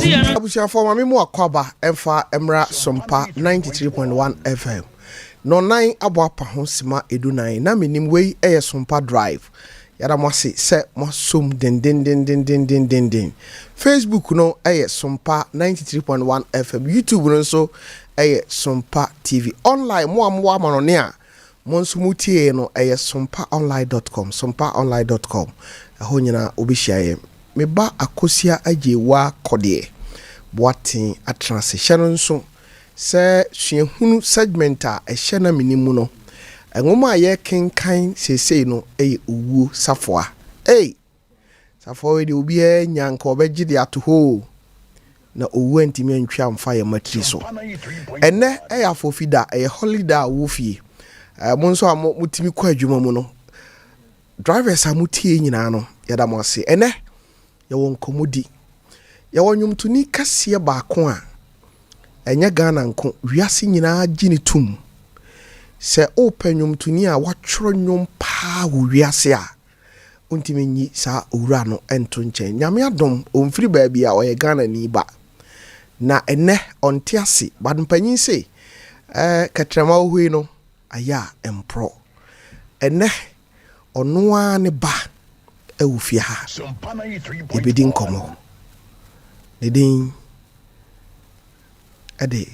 Abusia for mami mu akwaba emfa emra Sompa 93.1 FM. No 9 aboapa ho sima edu 9 na menim wei eye Sompa drive. Yada mo se mo som den. Facebook no eye Sompa 93.1 FM. YouTube no so eye Sompa TV. Online mo amano ne a mo nso mutie no eye sompaonline.com. sompaonline.com. Ho nyina obihia meba akosia ajewa kode boatin atranse nso se suehunu segment a ehye na menimu no enwoma ye kenkan sesei no owu safoa safoa we de obi nyanka obegide atoho na owu antimi antwa amfa ye matri so enne afofida holiday wo fie mo nso a mutimi kwa adwuma mu no drivers amutie nyina no yada mo ase enne yawon komodi yawon nyumtuni kase baako a enya Ghana nko wiase nyina gini tum se open nyumtuni a watworo nyum pa wo wiase a ontimi nyi sa owura no ento nchen nyame adom omfiri baabi a oye Ghana ni ba na ene onte ase badmpanyin se katrama ohui no aya empro ene onoa ne ba ewufia ha ebedin komo nedin ade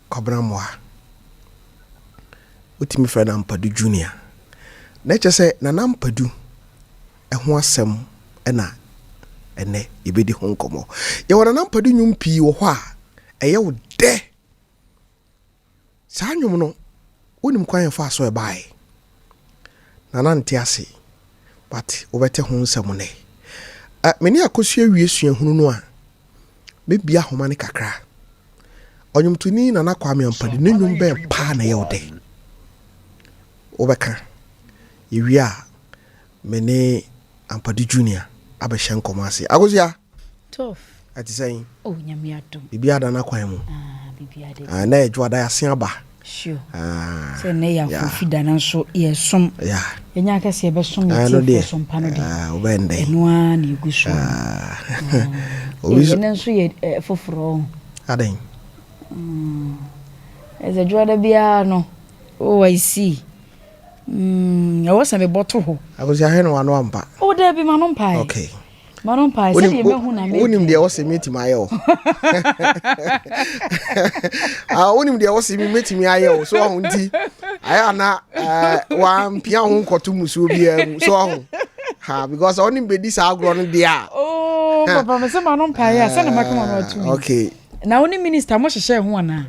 kobramwa utimi fra na Ampadu junior na chese na Ampadu eho asem ena ene ebedi ho komo ye wona na Ampadu nyumpi wo ho a eye wo de sa nyum no wonim kwan fa so e bai na nante ase but obete ho nsem ne meni akosua wie hunu no a mebia homa ne kakra onyumtuni na nakwame Ampadu ne nyum be pa na ye ode obeka yewia mene Ampadu junior abehye nkomase agosia tof ati saying nyame adom bibia da nakwan mu bibia de na edwada ya sen aba sure se ne ya fofida na so ye som enya ka se be som ye Sompa no de obende eno a na eguso obi ne so ye foforo aden eze jwada bia no I see I was a bottle ho agosia he no ano ampa there be manon pie okay manon pie say ye mehu na me wonim de wose meeting ayo wonim de wose meeting ayo so ho nti aya na wa mpia ho nkoto musuo bia so ho ha because onim be dis agro no dia papa me say manon pie ya say na makama no atu okay na oni minister mo hye ho ana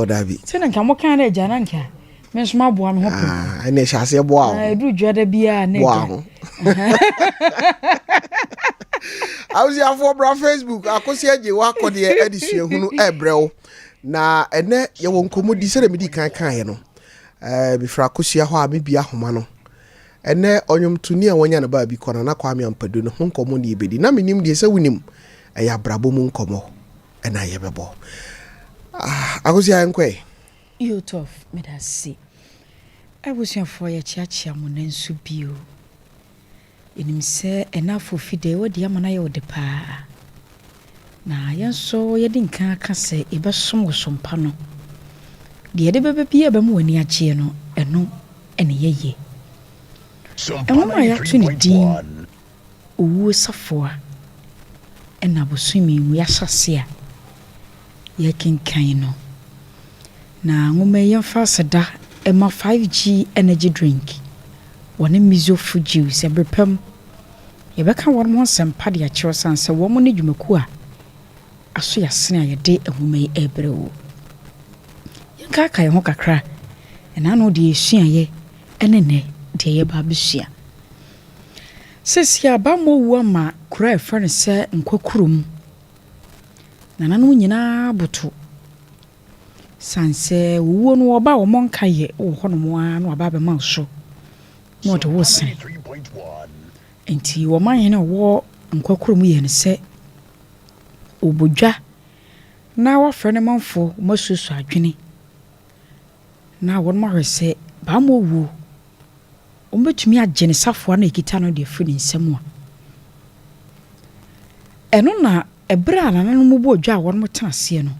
dabi say na nka mo kan na jana nka me nso maboa me ho pe ene hyase boa ho edu dwada bia na boa ho awusia for bra Facebook akosia je wa kode edisua hunu ebrew na ene ye won komodi se de medi kan ye no bifra akosia ho a me bia homa no ene onyumtuni a wonya na ba bi kona na kwame Ampadu no ho komo ni ebedi na menim de se wunim eya brabo mu nkomo ena ye bebo akosia enkwe you tof me da see abusia for ye chiachia mo nansu bio enim se enough of fide wo de amana ye wo de pa na yenso ye din kan aka se e be som wo Sompa no de de bebe bia be mo wani agie no eno ene yeye Sompa ya tuni din owu safoa ena bosumi mu ya hyase a ye kenkan no na ngome ye fa seda ema 5G energy drink wone mizo fuji se brepam ye beka won mo sempa de akiro sanse wo mo ne dwumaku a aso yasene ayede ehuma yi ebrewo yenka ka ye ho kakra ena no de esua ye enene de ye ba besua sesia ba mo wu ama kura efre ne se nkwakurum na nanu nyina boto sanse wo no oba wo monka ye wo hono mo a no aba be ma so no de wo sen enti wo man ye na wo nkwakurum ye ne se obodwa na wa frɛ ne manfo masusu adwene na won ma hwese ba mo wu ombetumi agye ne safoa na ekita no de firi nsɛm a eno na ebra na nanu mu bo dwa won mo tena se no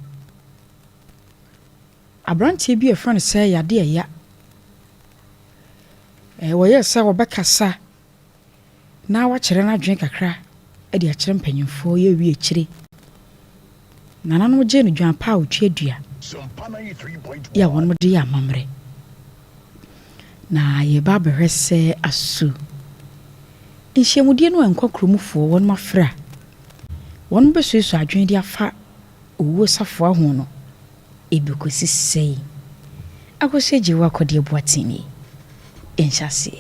abrante bi e friend say yade ya wo ye say obekasa na wa kire na dwen kakra e de a kire mpanyimfo ye wi akire na nanu je no dwan pa otwe adua ya won mo de ya mamre na ye ba behwese asu nhyiamudie no enkokromufo won mafra won besusu adwen de afa owo safo aho no ebikosi sei akose jiwa kode boatini enhyase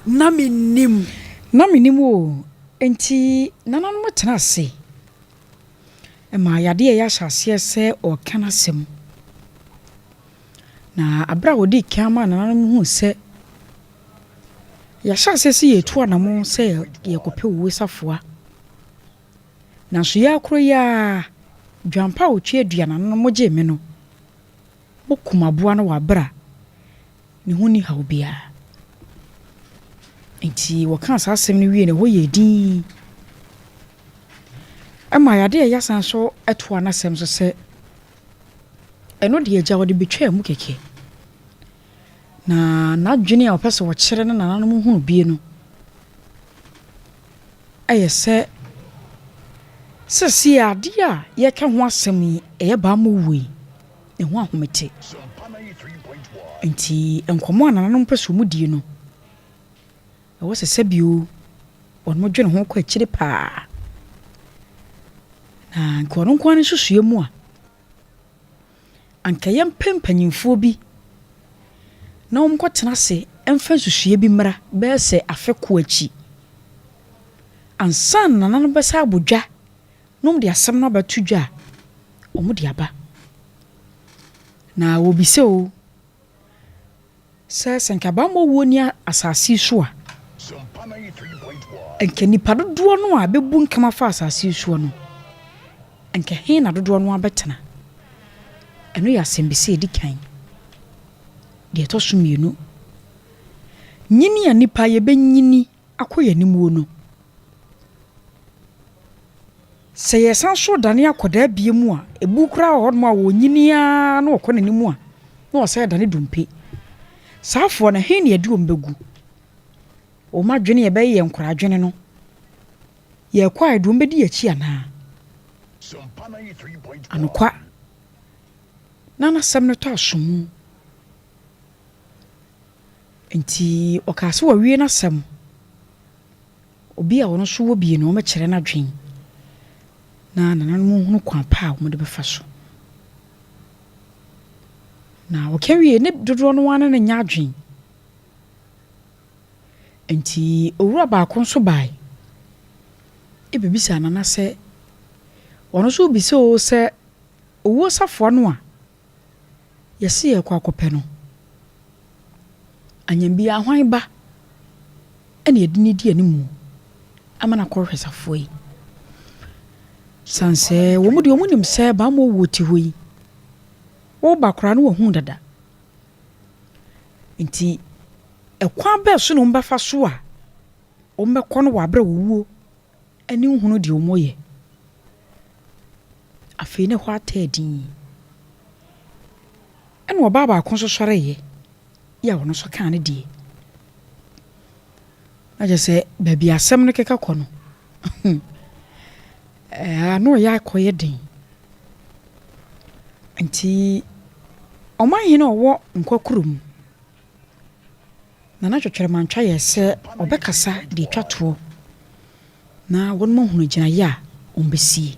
na menim o enti nananu motena ase ema yade ya hyase ese o kana sem na abra wodi kama nananu hu se ya hyase se yetu anamo se yekope owo safo na so ya akro ya dwampa otwe aduana no moje me no mokumaboa no wabra ne huni hawbia enti waka asasem no wie ne ho ye din ama yade ya san so eto anasem so se eno de agya wode betwa mu keke na nadwene a opese wo kire no nananom hunu bie no ayese sisi ade a ye ka ho asem yi eye ba mo wui ne ho ahomete enti enkomo anananom pese mu die no ewo sese bio on mo dwene ho kwa kire pa na nkono nkwane susue mu a anka yem pempanyimfo bi na omkotena se emfa susue bi mra be se afeko achi ansan nanano besa abodwa nom de asem no batudwa omo de aba na obise o se senka ba mo wonia asasi so a enka nipa dodo no a bebu nkama fa asasi so no enka he na dodo no abetena eno ya sembise edikan de to so mienu nyini ya nipa ye benyini akoya nimuo no se yesan so dane akoda bie mu a ebu kura ho no a wonyini a na okọ nanimu a na o se dane dumpe saafo na he ne ade ombegu o ma dwene ye be ye nkura dwene no ye kwa adu ombedi achi ana anokwa nana sam no to asomu enti okase wa wie na sam obi a wono so wo bie no o ma kire na dwen na nananum hunu kwa pa o de befa so na okewie ne dodo no wana na nya adwen enti owura ba kon so bai e bebisa nana se wono so bi se o se owo safo no a yesi ye kwa akopɛ no anyambia hwan ba ene edini di animu amana kɔhwɛ safo yi sanse wo mu de omunim se ba mo woti hoyi wo ba kora no hu dada nti ekwa ba so no mbafa so a o mbekɔ no wabra wuwo ani hunu de omoye afi ne hwa tadin ene wo baba kon so sore ye ya wono so kan ne die aje se baby asem no keka kɔ no ano ya koye din nti oman hina owo nkwakurum na na twetwere mantwa ye se obekasa de twato na won mo hunu gina ya ombesi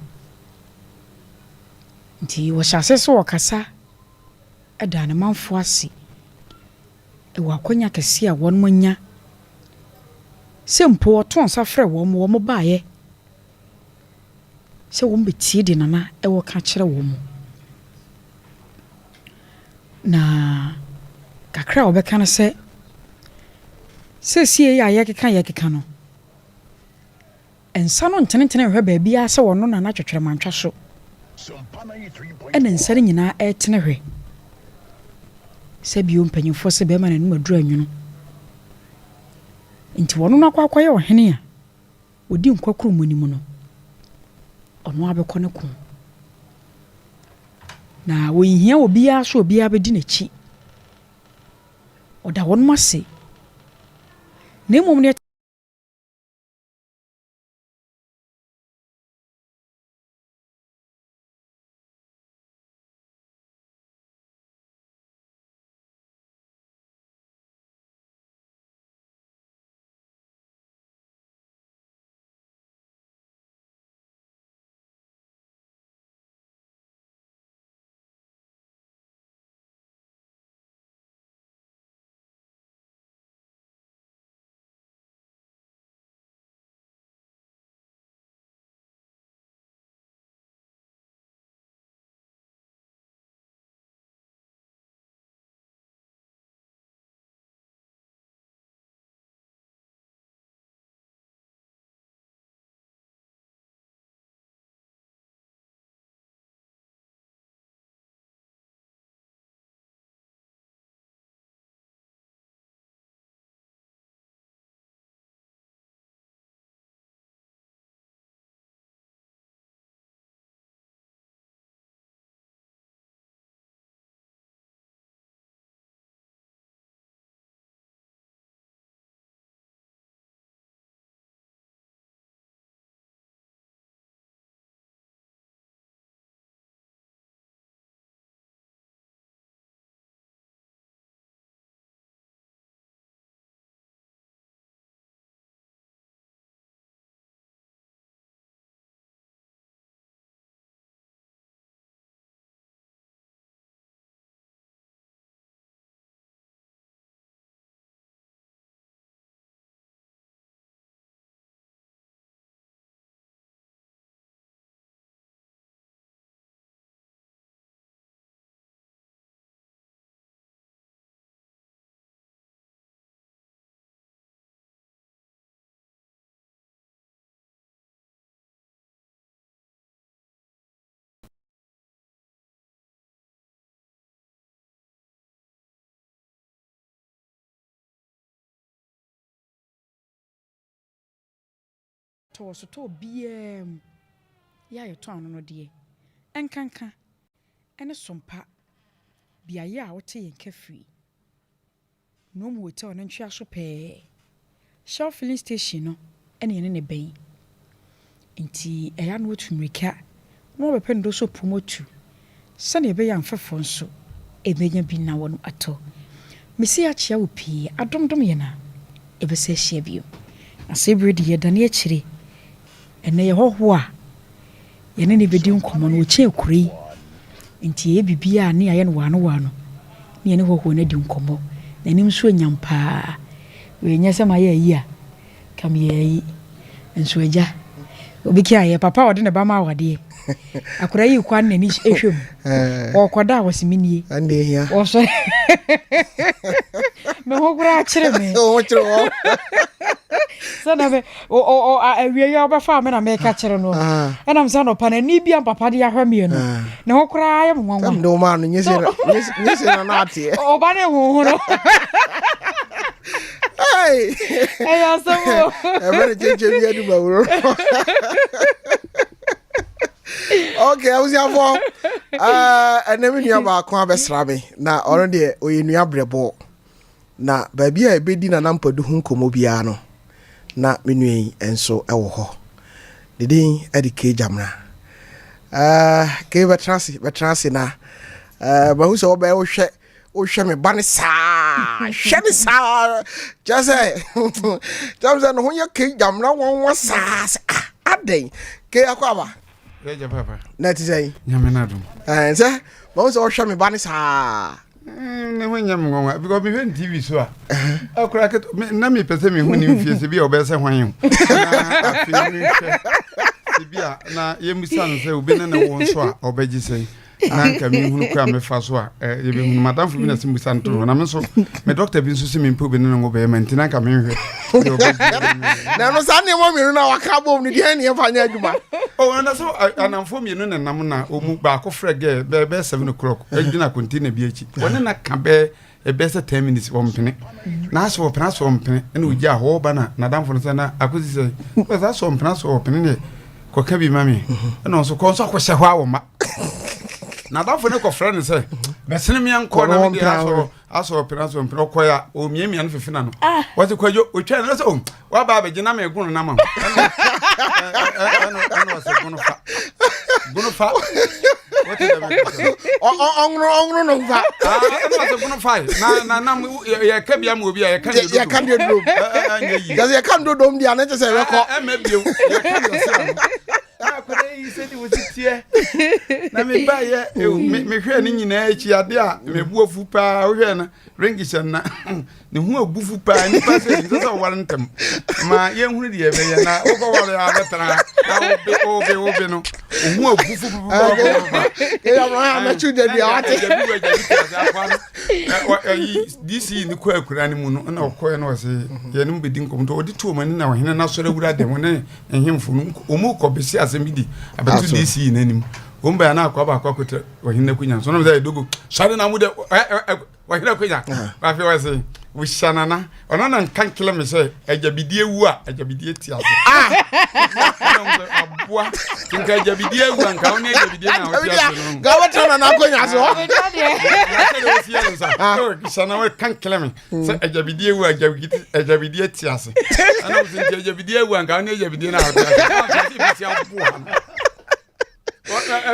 nti wo hyase so wakasa eda ne manfo ase e wakonya kese a won mo nya sempo oton safre wo mo baaye se wo mbetie de nana e wo ka kire wo mo na kakra obeka no se sie ya ye keka no ensa no ntene hwe ba bia se wono na na twetwere mantwa so ene nsa ne nyina etene hwe se bio mpanyimfo se be ma na numa duru anwuno nti wono na kwakwaye ohene a odi nkwakuru munim no ono abekɔ ne ko na wo hia obi a so obi a bedi n'achi oda won mase ne mum ne to so to biem ya ye to no de enkanka ene sompa biaye a wote yen kafri no mu hotel no ntwa so pe Shell filling station no ene ne ben nti eya no tumrika no be ndo so promote sane be ya mfefo nso ebenya bi na wono ato mesi a chia opi adomdom ye na ebese hia bio asebredi ye dane akire ene ye hoho a ye ne bedi nkomo no oche ekuri nti e bibia ne aye no wano ne ne hoho na di nkomo na nim so nyampa we nya sema ye yi a kam ye yi nso agya obi kia ye papa ode ne ba ma wade akura yi kwan na ni ehwem okoda awosiminie ande hia o so me hokura akire me o chiro sana be o awie ya obafa me na me ka kire no enam sa no pana ni bia papa de ahwamie no ne hokura ya mwanwa kam do ma no nyese na ate o ba ne hu no ai ayo so e jeje bi adu ba woro okay I was for enemi nua ba ko abesra me na oro de oyenua brebo na baby a ebedi na Ampadu hu nkomo bia no na menui enso ewo ho dedin edike jamna ke betrasi na ba hu so ba wo hwe me bane saa hwe saa just say jamza no hu ke jamna won saa aden ke akwaba Eja papa. Na ti say. Nyamenado. Say, ba so hwe me bane saa. Ne ho nyam ngonwa because me wen TV so a. Akura ke na me pese me hu ni mfie se bia obese hwan ho. Na afie ni hwe. Se bia na yemusa no se obi ne ne won so a obeji sei. Na nka me hunu kwa me fa so a ye be hunu madam fu bi na se musa nto na me so me doctor bi nso se me mpo bi ne ngo be ma ntina nka me hwe. Na no sa ne mo mi na waka bom ni de ne fanya adwuma. Oh, na so anamfo mi no nenam na omu ba ko frege be 7 o'clock ejina container bi echi woni na ka be best 10 minutes wo mpene na so pena so mpene ene ogi a ho ba na damfo no se na akosi se ko sa so mpena so mpene ne koka bi mami no so ko so kwhye hwa wo ma na dafo ne ko frɛ say besene me anko na me dia aso piraso mpro koya o miemia no fefina no wati kwajo o twa na so wa ba be gina me gunu na ma ano se gunu fa what is that ongro no fa ano se gunu fa na ya ka bia ma obi ya ka do ya kan do ya kan do dom dia na te se reko ma bio ya kan do se akore yi se di wotitie na me ba ye me hwe ni nyina achi ade a me buofu pa wo hwe na rengisha na ne hu abufu pa ni pa se so warentem ma ye hunu de ye be ye na wo ko wore abetara na obe no hu abufu pa ya ma na chu de dia ate DC ni ko akura ni mu no na ko na wose ye no bedi nkom to odi to mani na wo hene na sore wura de mo ne ehemfu no omu ko besi asembidi abetu DC nanim omba ya na akwa ba akwa kote wo hene kunya so no be dogo sare na mu de wo hene kunya ba fi wose wo shanana ona na kan kila me say ajabidie wu a ajabidie ti ase abua kinka ajabidie wu anka oni ajabidie na wo ti ase no ga wata na akonya so shana we kan kila me say ajabidie wu ajabidie ti ase ana wo tin ajabidie wu anka oni ajabidie na wo ti ase abua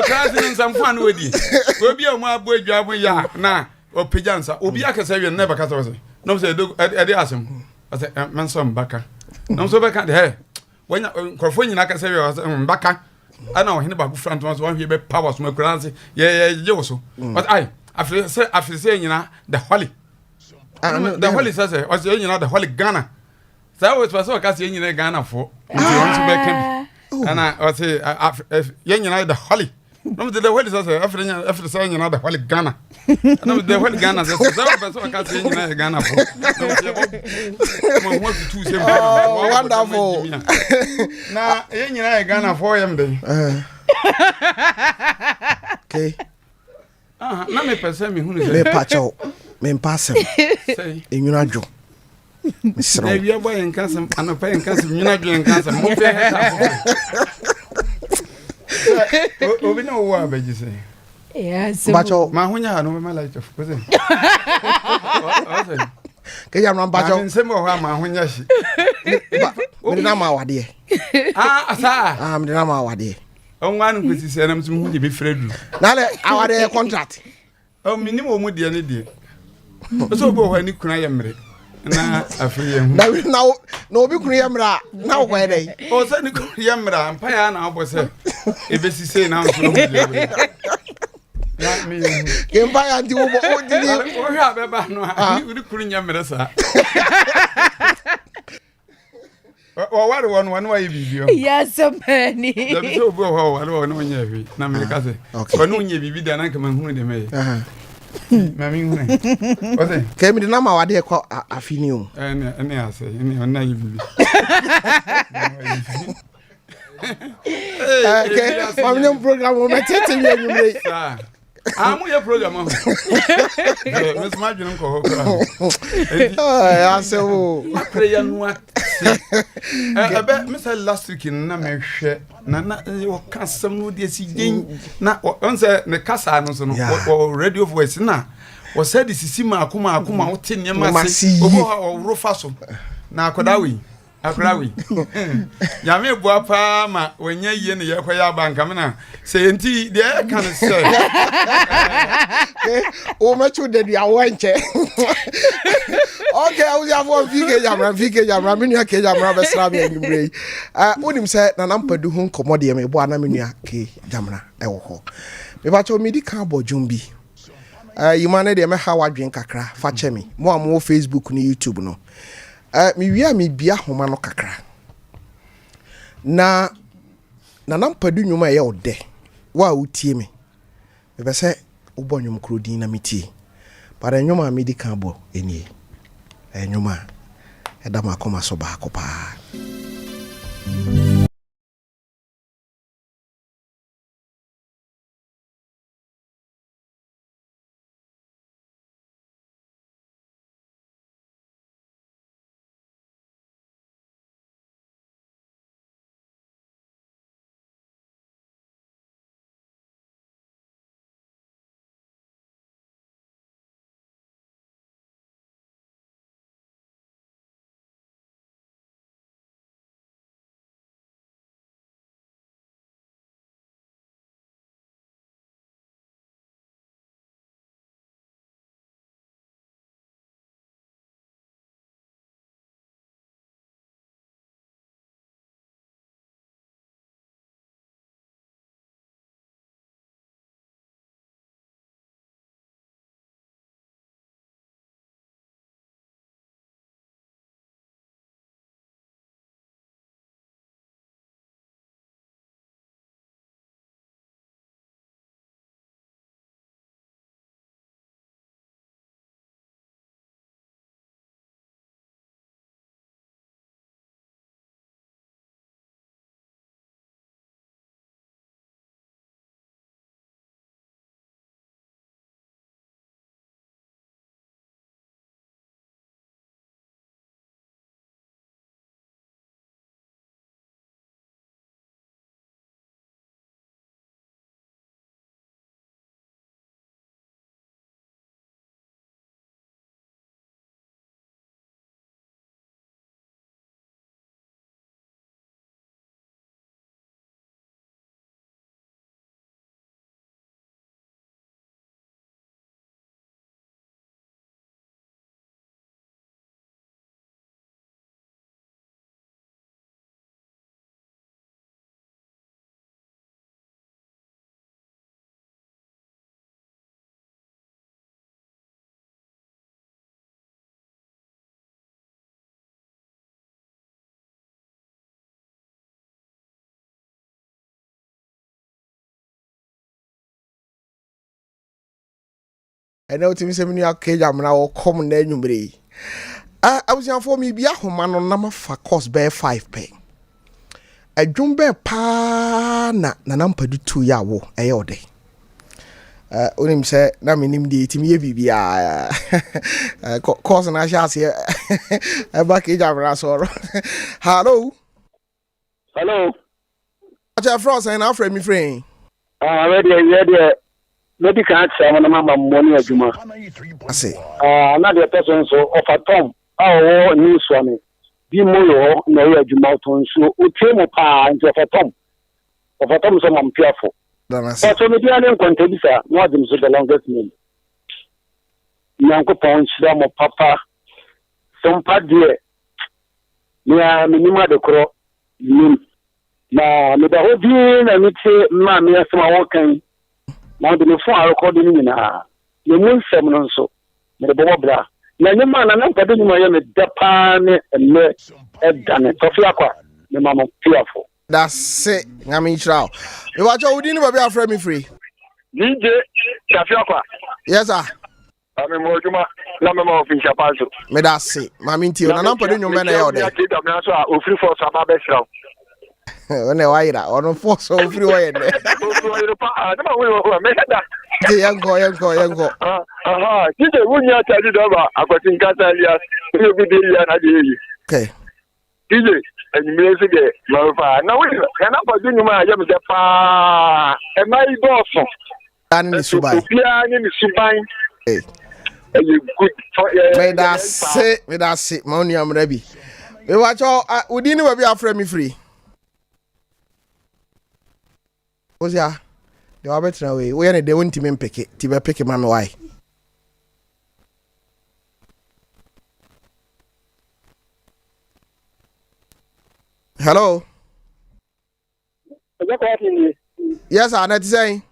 President Samfan wedi obi a mo abo adwa ya na opejansa obi akasa wi na baka so no say do ade asem ase mensom baka no so baka de he wanya krofo nyina akasa wi baka ana o hene ba ku front so wan hwe be power so makuranse ye wo so but ai afise nyina the holy the holy say o say nyina the holy Ghana say we so akasa nyina Ghana fo nti won so be kan ana o say ye nyina the holy no the holy say after say nyina the holy Ghana no the holy Ghana say so akasa nyina Ghana fo mo tu say wonderful na ye nyina Ghana fo yem dey okay na me pese me hunu me pacho me mpasem say enwuna dwo misro na wi abo en kasem anopa en kasem nyina dwo en kasem mo fe heta obi na wo abaji say yes pacho ma hunya no me like of course ke ya no pacho nsem ho ma hunya shi me na ma wade asa me na ma wade onwan kwesi se nam tum hu de be fredu na le awade contract o Menim o mu de ne de so bo ho ni kuna yemre na afri ye hu na obi kunu yemra na wo kwede o se ni kuna yemra mpa ya na abo se ebesi se na nso mu de na me ke mpa ya ndi wo o di ni o hwa abeba no a ni kunu yemre sa o ware won won wa bibio yes mani da bi so bo ho ware won won nya fi na me ka se won won nya bibi da na ka man hu de me mami hu o se ke mi na ma wade ko afini o ene ase ene onna yi bibi ke mami program o metete mi enyumre amu ye program ho mes ma dwun ko ho kra ya se wo prayer no ebe misal last week na me hwe na o kasam no de si den na on say ne kasa no so no radio voice na o said sisi ma akoma o te ne ma se obo o rofa so na akodawi ya me bua pa ma wanya yie ne yekoya banka me na say enti de kan say o ma chu de dia wanche okay I will have vike jamra me nua ke jamra be sra me enyumre onim say na Ampadu hu nkomode me bo ana me nua ke jamra e wo ho me ba cho me di kan bodwum bi yimane de me ha wadwen kakra fa che me mo am Facebook ni YouTube no mi wia mi bia homa no kakra na Ampadu nwuma ye ode wa utie me be se ubo nwum krodin na mitie para nwuma mi di kan bo enie nwuma edama koma so ba ko pa And now Tim Semini cage am now common name. I was young for me be a woman on number for cost bear 5 pay. A jumbe pa na Ampadu 2 ya wo day. Unim say na Menim di timi bibia course na sha se e ba cage am na so. Hello. Hello. Acha France and Afre mi friend. Ready. Maybe can't say I'm a money as you must. I say. Another person so of a Tom. Oh, news for me. Be more no you mountain so we came apart into a Tom. Of a Tom, so I'm careful. But so maybe I don't contribute more than the longest name. Yanko Ponch, Damo Papa, Sompa dear. Near Minima de Cro. Na me da hodi na me te ma me asema wokan na de me fo recording ni na ye mun sem no so me de bo bra na nyima na Ampadu nyima ye me da pa ne emme edane Tofiakwa me mama fearful. That's it. I mean, Shroud. You watch out, we didn't be afraid me free. DJ Tofiakwa. Yes, sir. Ame mo juma na me ma ofin chapazo. Me that's it. Ma minti na Ampadu nyuma na yo de. Na kida me so ofri for sama be shroud. One why that? On force so free way there. Yanko. Aha, DJ wunya tadi doba akwatin kata Elias. Ni bi dey na dey. Okay. DJ, and music dey. Mafa. Na we na Ampadu nyuma ya me se pa. E mai boso. Ani ni subai. Bia ni subai. Eh. You good for me that's it. Ma oni am ready. We watch out, we didn't be afraid me free. What's ya? The Albert away. We are the one team pick it. Tiba pick man why? Hello. Yes, I'm not saying.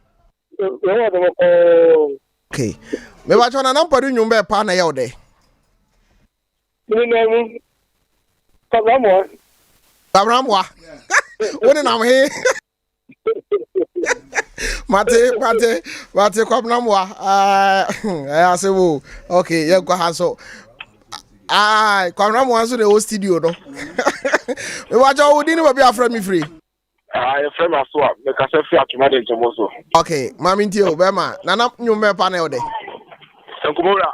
Okay. Me watch on an Ampadu nyumba pa na ya ode. Kabramwa. What am here? Mate kwabnamwa. I say wo. Okay, yeah go hanso. Kwabnamwa so the whole studio no. Me watch out we didn't be afraid me free. I frame as well. Because I feel to manage also. Okay, mami ntio be ma. Nana nyumba pa na ode. Sankumura.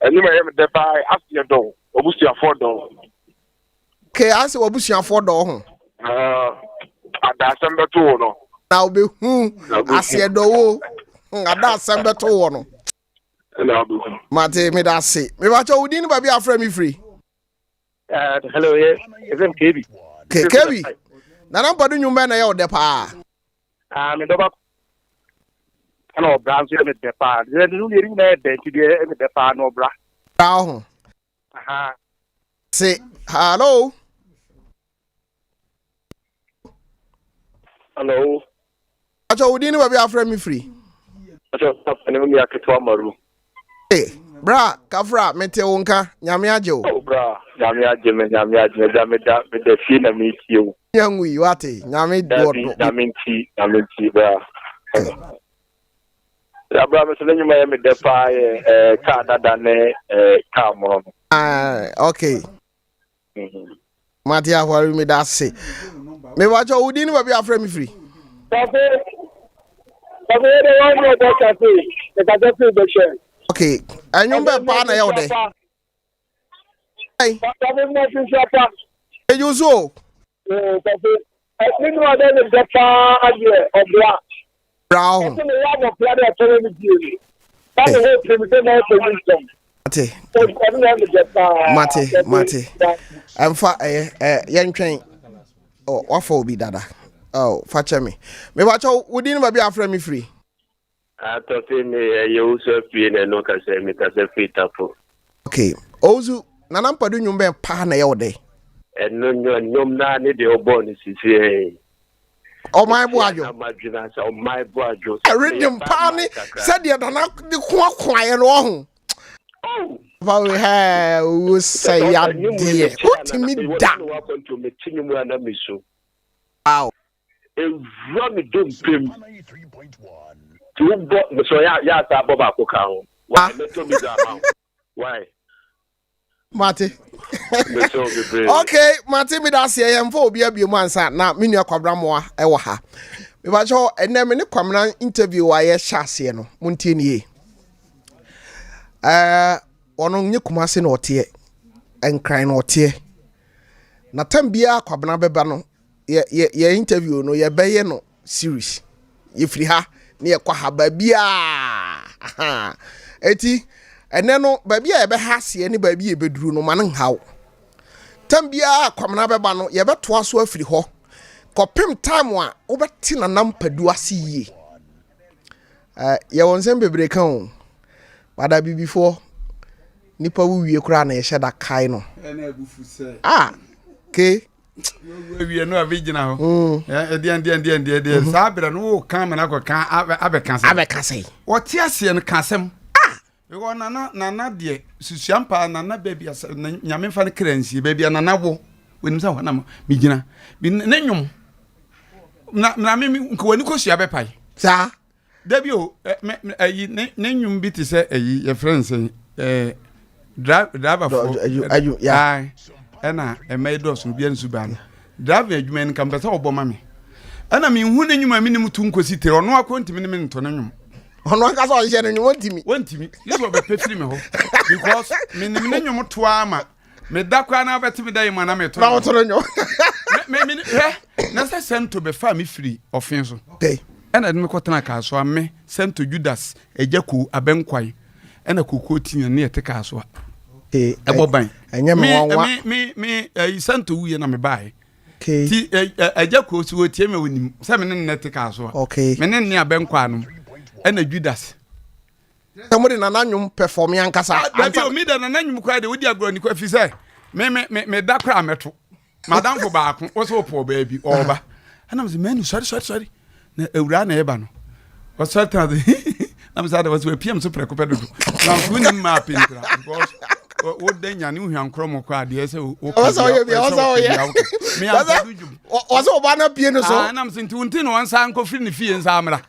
Eni ma yem de bai asia do. Obusia for do. Okay, I say obusia for do ho. Ada sembeto no. Na be hu asie do wo. Ada sembeto wo no. Na be hu. Mate me da say. Me ba cho wudi ni ba bi afra me free. Hello, yes. Is it KB? Okay, KB. Na Ampadu nyumba na ya ode pa. Me do ba. Ano branch me de pa. De nu yeri na de ti de me de pa no bra. Down. Aha. Say hello. Hello. Acho wudi ni ba bi afra me free. Acho ene me aketwa maru. Eh, bra, kafra mete wonka, nyame ajo. Oh bra, nyame aje me da me de fi na me ti o. Nyangui wate, nyame dodo. Nyame ti bra. Ya bra me so nyuma me de pa ka dada ne ka mo. Okay. Matia hwari me da se. Me wacho wudi ni ba bi afra me free. Okay, anyumba pa na ya ode. Hey. You so. Brown. Mate. I'm fa yentwen. Oh, wafa obi dada. Oh, facha me. Me wacho wudi ni ba bi afra me free. Atofe me you so free na no ka say me ka say free tapo. Okay. Ozu na Ampadu nyumba pa na ya ode. No nyom na ne de obo ni sisi. Oh my boajo. Oh my boajo. Redim pa ni said ya na de kwa no ho. Oh. Ba we ha we say ya de. What me da. Wow. run dum pim to so ya ta boba ko ka ho why let me down why Mate. Okay, Mate me da se yem fo obi abiemu ansa na me nua kwabramoa e wo ha. Me ba cho enne me ne kwamna interview wa ye hyase no. Muntie nie. Ono nye kumase na ote enkran na ote. Na tambia kwabna beba no ye interview no ye beye no series. Ye free ha na ye kwa ha ba bia. Eti ene no baby a ebe hase ne baby ebeduru no man haw tambia kwamna beba no ye beto aso afiri ho kopem time a obeti na Ampadu ase yie ye wonsem bebre kan o bada before nipa wuwie kura na ye sheda kai no ene abufu se ke we no avigina ho de sabra no kan me na ko kan abeka sei wote ase no kasem because nana de susuampa nana baby asa nyame fa ne kransi baby nana wo wenim sa wana me gina ne nwom na me nko wani ko sua bepai sa dabi o ayi ne nwom bi te se ayi ye friends driver for ayu ya ena emaidos no bia nsu ba no driver adwuma en kan pesa oboma me ana me hu ne nwuma me nim tu nkosi tere ono akontimi ne me nto ne nwom ono aka so je ne wontimi yeso be pefiri me ho because me nim ne nwom to ama me da kwa na betimi da yima na me to na wo to nyo me na se sento be fa me free offense okay ena de me kotena ka so ame sento Judas ejaku abenkwai ena kokko tinya ne yete ka so eboban enye me wanwa me sento wuye na me bae okay ti ejaku so wotie me wonim se me ne te ka so okay me ne abenkwa no ena Judas tamuri na nanwum perform yankasa anta o mi da na nanwum kwa de wodi agro ni kwa fi say me da kwa meto madam fo baako wo so po baabi oba ana me menu sorry na ewura na eba no wo so ta de na me say da was we pm so preko pedo na kuni ma pintra because wo denya ni hwan kromo kwa de say wo so ye me so ba na pie no so na me say nti no wansa nko firi ni fie nsa amra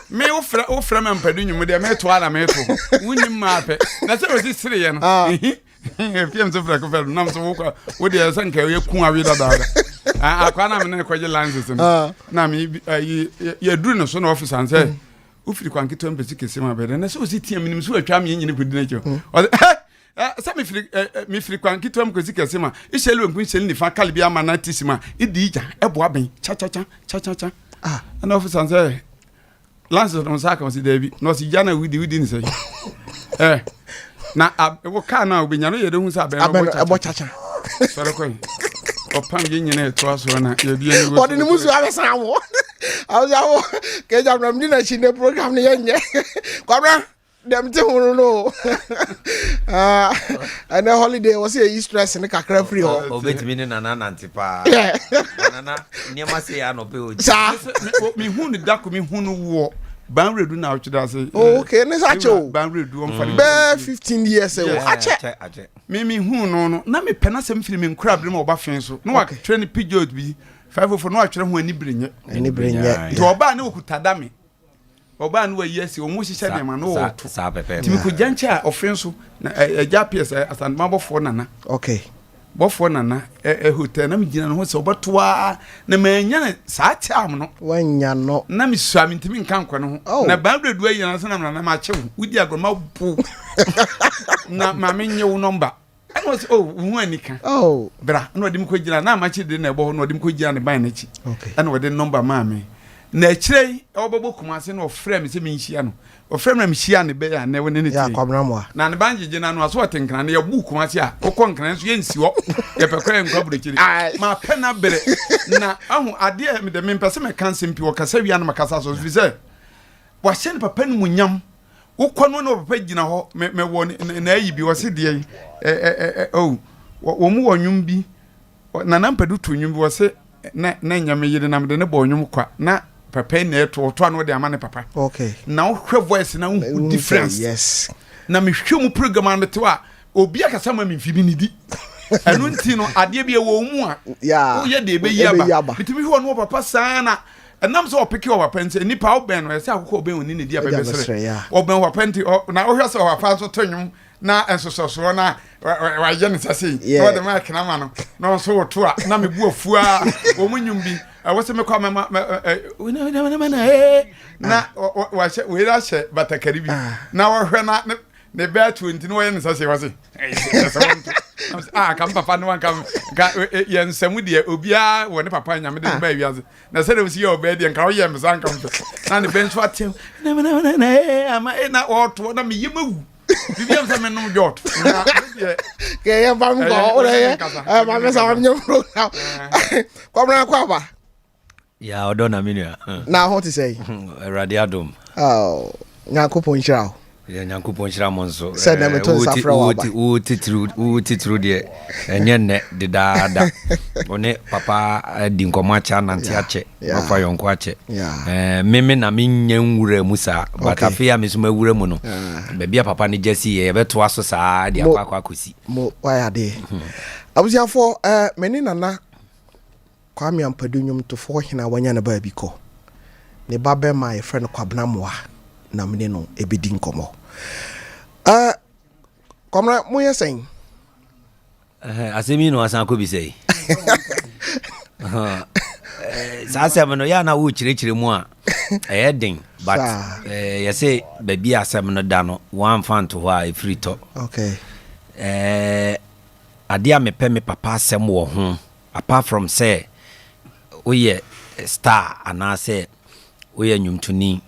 me wo fra me Ampadu nyum de me to ala me to wunni ma pe na se o si sire ye no pm so fra ko fe na so wo de san ka ye kun awi da akwa na me ne kwaje lances no na me ye duru no so na office an say wo firi kwan kitom be sikese ma be na se o si tie me nim so atwa me nyine kodi na cho sa me firi kwan kitom ko sikese ma ishelu enkun sheli ni fa kalbi ama na tisima idi ija eboa ben cha na office an say Lances on Saka was David, no, see Jana with the within say. Now, what can now be Yano, you don't say about Chacha. Sorry, or Pangin in a trust one. What in the Musu have a sound? I was out, get up from dinner, she never program the young. Cobra, them two know. And the holiday was here, stress in the Kakra free. Oh, wait a minute, and an antipa. Near my say, I know, me who the duck me who war. Banre do now to say. Oh, okay, let's actually. Banre do on for 15 years ago. Me who no, na me penasem film in crab them over fence. No, I train pigeon be 5 for no actually when you bring it. Any bring it. To oba no kutadame. Oba no yes, o mo hihye dem na o to. Timi ko jancha offense na japies asan mabo for nana. Okay. Bofo nana hotel na me gina no ho se obatoa na manya na sa tiam no wanya no na me suami ntimi nka nkwa no ho na babredu ayi na sana na ma chewu wudi agroma bu na ma menye wo number and was hu anika bra na odim ko gina na ma chi de na ebo na odim ko gina ne ban na chi and we de number ma me na chirei obabo kumase na ofrem se me nhia no ofrem na me hia ne be ya na we ne ne ti ya kwabramwa na ne banje na no aso otenkana na ye bu kumase a kokon kana so ye nsi wo ye pekore nkabure chiri ma pena bere na ahu ade me de me pese me kanse mpi wo kasa wi na makasa so fize wa hye papa no munyam wo kono na papa gina ho me wo na ayi bi wo se de wo mu wonwum bi na Ampadu to nwum bi wo se na nyame yire na me de ne bo nwum kwa na papa na to no de amane papa okay na wo voice na wo difference yes na me hwemu program an to a obi akasa ma me fibi ni di anu nti no ade bia wo mu a yeah wo ye de be yaba bitimi ho no papa sana and nam so opiki o wapente nipa oben no say akoko oben oni ne dia bebesere oben wapente na o hwese o wafa so tonyum na ensososo na wa ye ne sase no de ma kana ma no no so woto a na me bu afua o munyum bi wo se me kwa ma na wa she we ra she batakari bi na wo hwe na ne be 20 no wo ye ne sase wa se kam papa no kam ye nsemu de obia wo ne papa nyame de ba wiase na se dem si ye oba de nka wo ye msan kam na ne bench watem na ama na oto na me yemawu bibiam sa me no jot ke ye bam go ore ye ma me sa wam nyom program kwabra kwaba ya odona minua na ho ti say radiadom oh nyakopon hira ya nyankopon hira mo nso said na me to safra wa ba o titru de enye ne de daada one papa di nkomacha nanti ache papa yonko ache meme na mennya nwura musa batafia mesuma wura mu no bebia papa ne jesi ye beto aso saa de akwa akosi mo why de abusiafo meni nana kwame Ampadu nyum to fo hina wanya na ba bi ko ne ba be my friend kwabna moa na mene no ebedi nkomo komra mo yesen asemi no asan ko bi sei sa se no ya na wo chirechire mu a den but you say baby asem no da no one fan to who free to okay adia me pe me papa asem wo ho apart from say we star ana say we nyumtuni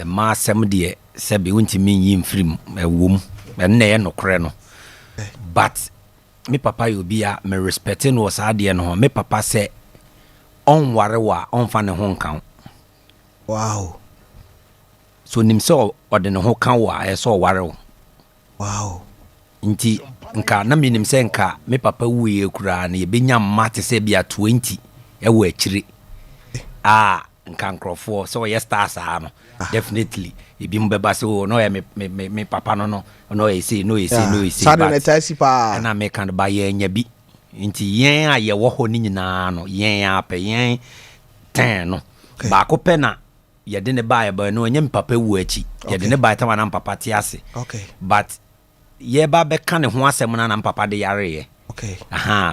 ma asem de se be untimi yin frim wom na ye nokre no but me papa you be a me respecting was ade no me papa say on warewa on fa ne ho kan wow so nim so ode ne ho kan wa e so warew wow nti nka na me nim se nka me papa wuye kura na ye benya mate se bia 20 e wo akire nka nkrofo so ye stars no definitely ebi mbeba so no ya me papa no e say sada na tasi pa na me kan ba ye nya bi nti yen a ye wo ho ni nyina no yen a pe yen ten no ba ko pe na ye de ne ba ye ba no nya me papa wu achi ye de ne ba ta na papa ti ase okay but ye ba be kan ne ho asem na papa de yare ye okay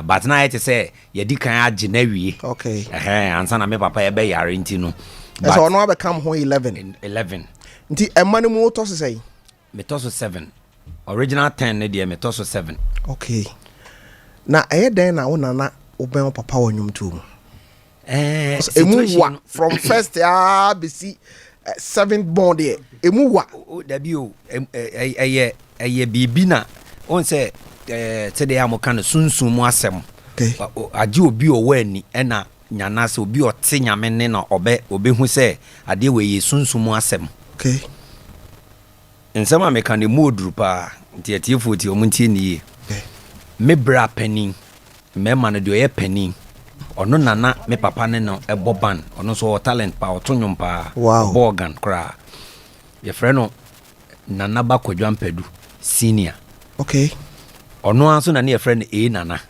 but na it say ye di kan age na wie okay ansa na me papa ye be yare nti no so no be come home 11 nti emane mu to so say me to so 7 original 10 ne de me to so 7 okay na den na wona na oben papa wanyum tu emu wa from first bc 7th born there emu wa dabi o eye bibi na on say tede ya mo kan sunsun mu asem age obi o wani na nyana se obi o te nyame ne na obe hu se ade we ye sunsun mu asem okay nsema me kan mu oduru pa nti atifo ti o mu nti ni me bra panin me man de ye panin ono nana me papa ne no ebo ban ono so talent pa otonwom pa organ kra ye freno nana ba kwadwa Ampadu senior okay ono anso na ne ye freno nana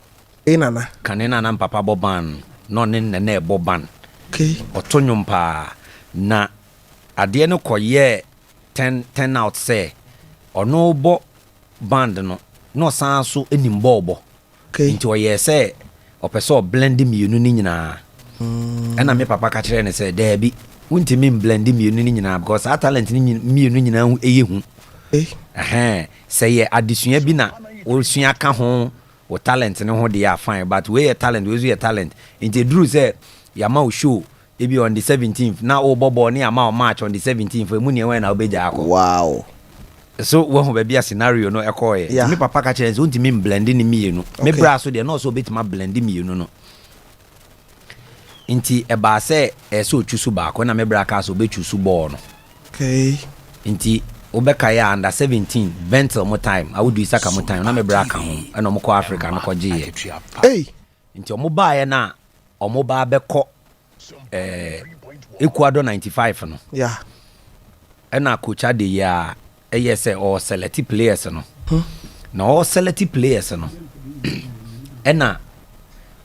kane nana papa boban no ne nana ebo ban okay otonwom pa na ade no koye 10 out say ono bo band no san so enim bobo okay nti oye say opeso blend mi unu ni nyina na me papa ka kire ne say da bi wunti mi blend mi unu ni nyina because our talent ni mi unu nyina hu eyehu say ye adisua bi na o sua ka ho o talent ne ho de ya fine but we your talent we your talent nti duru say yama o show ebi on the 17th na o bobo ni ama o match on the 17th mu ne we na obeja akọ wow so wo be bia scenario no ekoye me papa ka kire so ntimi blend ni mienu me bra so de no so betima blend mienu no nti e ba se so twusu ba ko na me bra ka so be twusu ball no okay nti obeka ya under 17 ventil mo time I would do isaka mo time na me bra ka ho e no mo ko Africa no ko je nti o mo ba ye na o mo ba be ko Ecuador 95 no e na coach ade ya yes or select players no na all select players no ena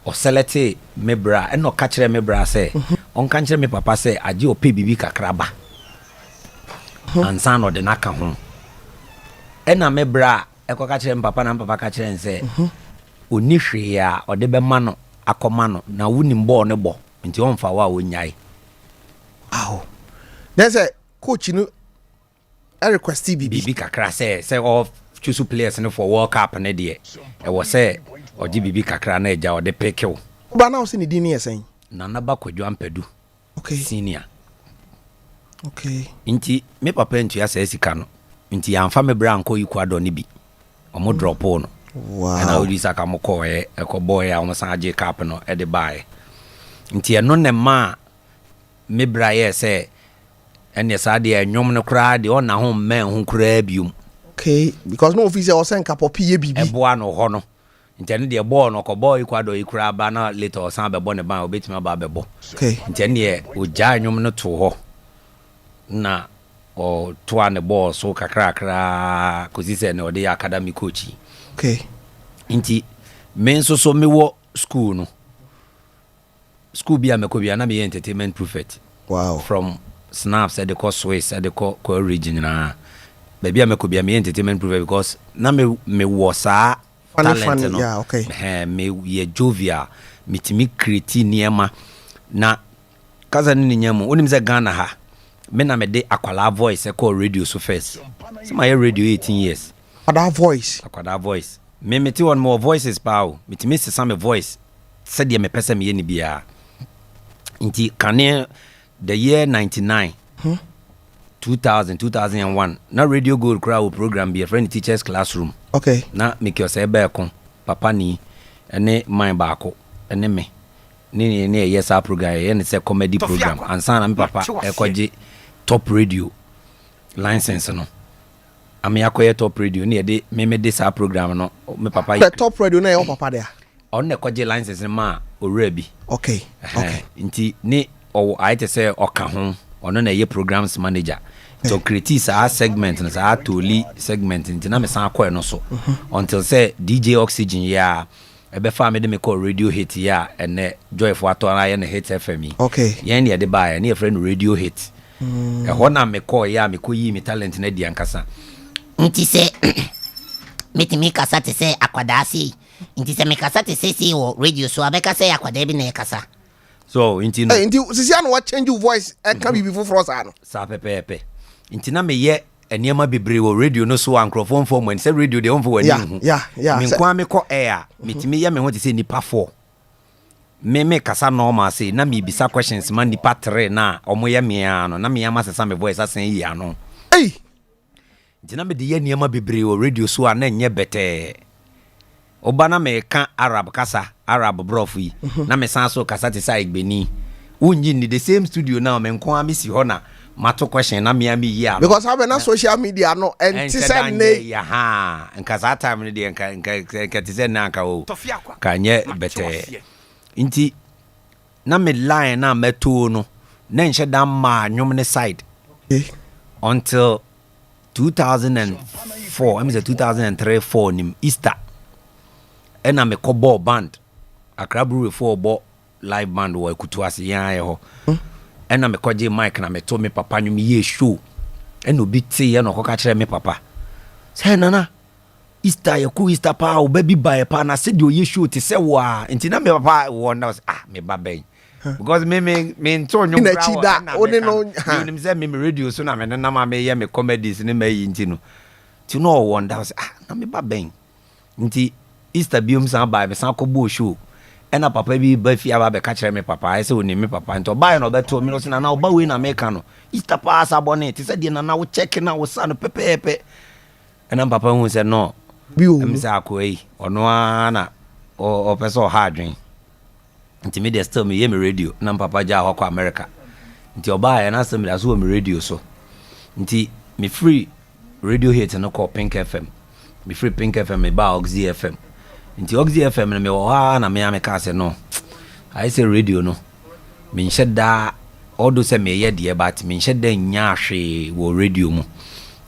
o select mebra ena o ka kire mebra say on kan kyerɛ me papa sɛ agye ope bibi kakraba ansa no de naka ho ɛna me bra ɛkɔ ka kyerɛ me papa na me papa ka kyerɛ sɛ oni hwee a ɔde bɛma no akɔma no na wonim bɔɔ ne bɔ nti ɔmfa wa wonyae aw na sɛ coach no request bibi kakra sɛ all choose players no for World Cup ne deɛ ɛwɔ sɛ ɔgye bibi kakra na agya ɔde pekew ba na wo sɛ ne din ne yɛ sɛn Nana Bakwadwo Ampadu okay senior okay nti me papa ntua sɛ sika no nti yɛamfa me bra nkɔ Ecuador ne bi ɔmo drop no wow ɛna wodi saka mo kɔɛ ɛkɔbɔɛ a ɔmo san agye cap no ɛde bae nti ɛno ne ma me bra yɛ sɛ ɛne saa deɛ nnwom no koraa deɛ ɔna ho mmɛn ho koraa biom okay because no officer ɔsɛn kapɔpi yɛ bibi ɛboa no hɔ no nti ɛno deɛ bɔɔ no kɔbɔɔ Ecuador yi koraa ba na later ɔsan bɛbɔ ne ban obɛtumi aba bɛbɔ okay nti ɛno deɛ ɔgyaa nnwom no to hɔ na ɔtoa ne bɔɔ so kakrakraa kɔsi sɛ ne ɔde yɛ academic coach okay nti me nso so mewɔ school no school bi a mekɔ bia na meyɛ entertainment prefect wow from snaps at the course Swiss at the core region na baby I could be me entertainment prefect because na me was a talent no yeah okay me ye jovial mitimi create niema na kaza ni nyamo onim ze Ghana ha me na me de akwala voice e call radio so first so my radio 18 years akwala voice me meti on more voices pao mitimi sesa me voice said ye me pesa me ye ni bia nti kane the year 99 2001 na radio gold crowd program be a friend teachers classroom okay na make yourself back papa ni ene man baako ene me ni yes our program ene say comedy program ansa na me papa ekoje top radio license no ame akoye top radio ni de me de sa program no me papa the top radio na your papa there on ekoje license ma owura bi okay okay nti ni o aite say oka ho ono na ye programs manager so create a segment na sa toli segment nti na me san akọ no so until say DJ Oxygen ya ebe fa me de me call radio hit ya ene joyful ato na ye na hit FM okay ye na de ba ya na friend radio hit ho na me call ya me ko yi me talent na di ankasa nti se metimi kasa te se akwada si nti se me kasa te se si wo radio so abeka se akwada bi na kasa so nti no nti sisi anu wa change your voice e kan bi foforo sa no sa pepepe nti na me ye eniema bebre wo radio no so ankrofon form when say radio de onfo wani hu yeah me kwa me ko air metimi ye me ho te say nipa 4 me kasa normal say na me bisa questions man nipa 3 na omo ye me ano na me ama sesa me voice asen yi ano nti na me de ye eniema bebre wo radio so ana nye bete oba na me ka Arab kasa Arab brofu yi na me san so kasa te say igbeni unyi ni the same studio now me nko am si ho na mato question na me am yi am because have na social media no and ti say ne ya ha nka za time ne de nka ti say na nka o ka nye bete nti na me line na meto no na nhye da ma nwom ne side until 2004 I mean 2003 4 nim Easter ena me ko ball band Accra Brewery for ball live band wo Kutuase yan ye ho ena me ko je mic na me to me papa nwum ye show ena obi te ye no ko ka kire me papa say nana Easter ye ku Easter pa o baby buy pa na se de o ye show te se wa nti na me papa wo na me ba ben because me nto nwum bra na oni no nim say me radio so na me na ma me ye me comedies ne me yi nti no ti no wonder was na me ba ben nti Easter biom san ba me san ko bo show ena papa bi ba fi aba be ka kire me papa ai se oni me papa nto ba no be to me no se na oba we na me ka no Easter pass abone ti se de na wo check na wo sa no pepepe ena papa hu se no em sa ko yi ono ana o person hard dream nti me de still me ye me radio na papa ja ho ko America nti oba ya na se me da so me radio so nti me free radio hit no ko Pink FM me free Pink FM me ba Oxy FM nti Oxy FM na me wo ha na me ameka se no I say radio no me nhyeda odo se me ye de but me nhyeda nya hwe wo radio mu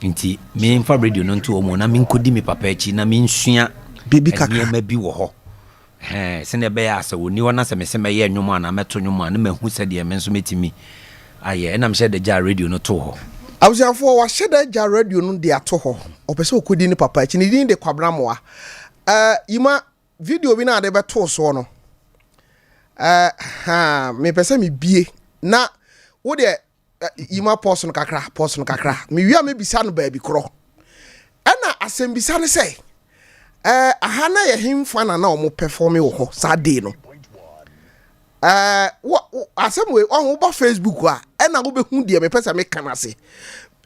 nti me mfa radio no nto o mu na me nkodi me papa echi na me nsua bibi kaka ma bi wo ho sene be ya se woni wona se me se me ye nwom ana meto nwom ana mahu se de me nso metimi aye na me share the jar radio no to ho abusiafo wa share the jar radio no de ato ho opese okodi ni papa chi ni din de kwabramoa yima video bi na de beto so no me pese me bie na wo de yima post no kakra me wi a me bisa no ba bi kro ana asem bisa ne say aha na ye himfa na omo perform wo ho sade no asem we on ba Facebook a na wo be hu de me pesa me kan ase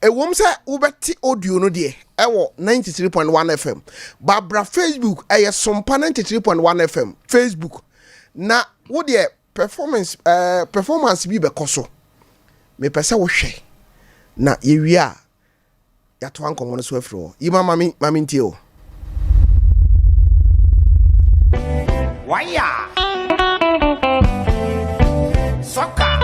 wom se wo beti audio no de wo 93.1 FM babra Facebook Sompa 93.1 FM Facebook na wo de performance bi be koso me pesa wo hwe na ye wi a ya to ankomo no so afro yima mami ntie o Waya Soka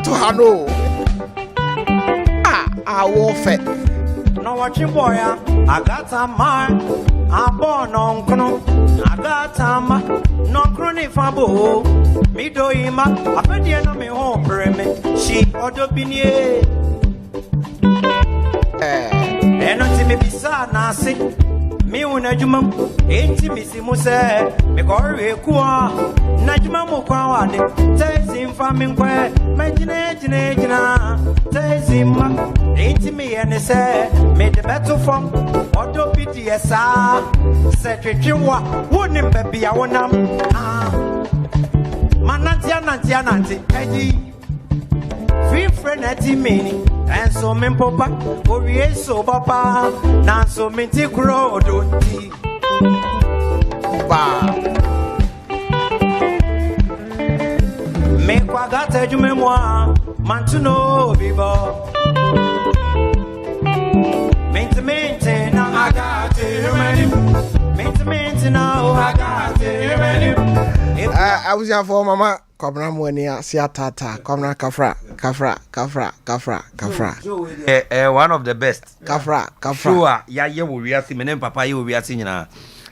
to hano awo fe no watching boy I got a man I born on kono I got a man no crony fabo mi do ima afedie no me home breme she odo binie eno ti me bisa na se mi una jumam enti misimu se me korwe kuwa na juma mo kwa wade tezi mfami nkwe majina tezi ma enti me ene se me de beto fom odo pitiesa se twetwewa woni mbabia wonam mananti eji free friend ati mini enso me popa orie so papa na so me ti kro odoti Ba. Me kwagata jume moi mantuno bibo. Mente na agate Menim. Mente na agate Menim. I was here for Mama. Kobra Mwania, Siatata, Kobra Kafra. One of the best. Kafra. Sure, yeah, you will be asking, Menem Papa, you will be asking,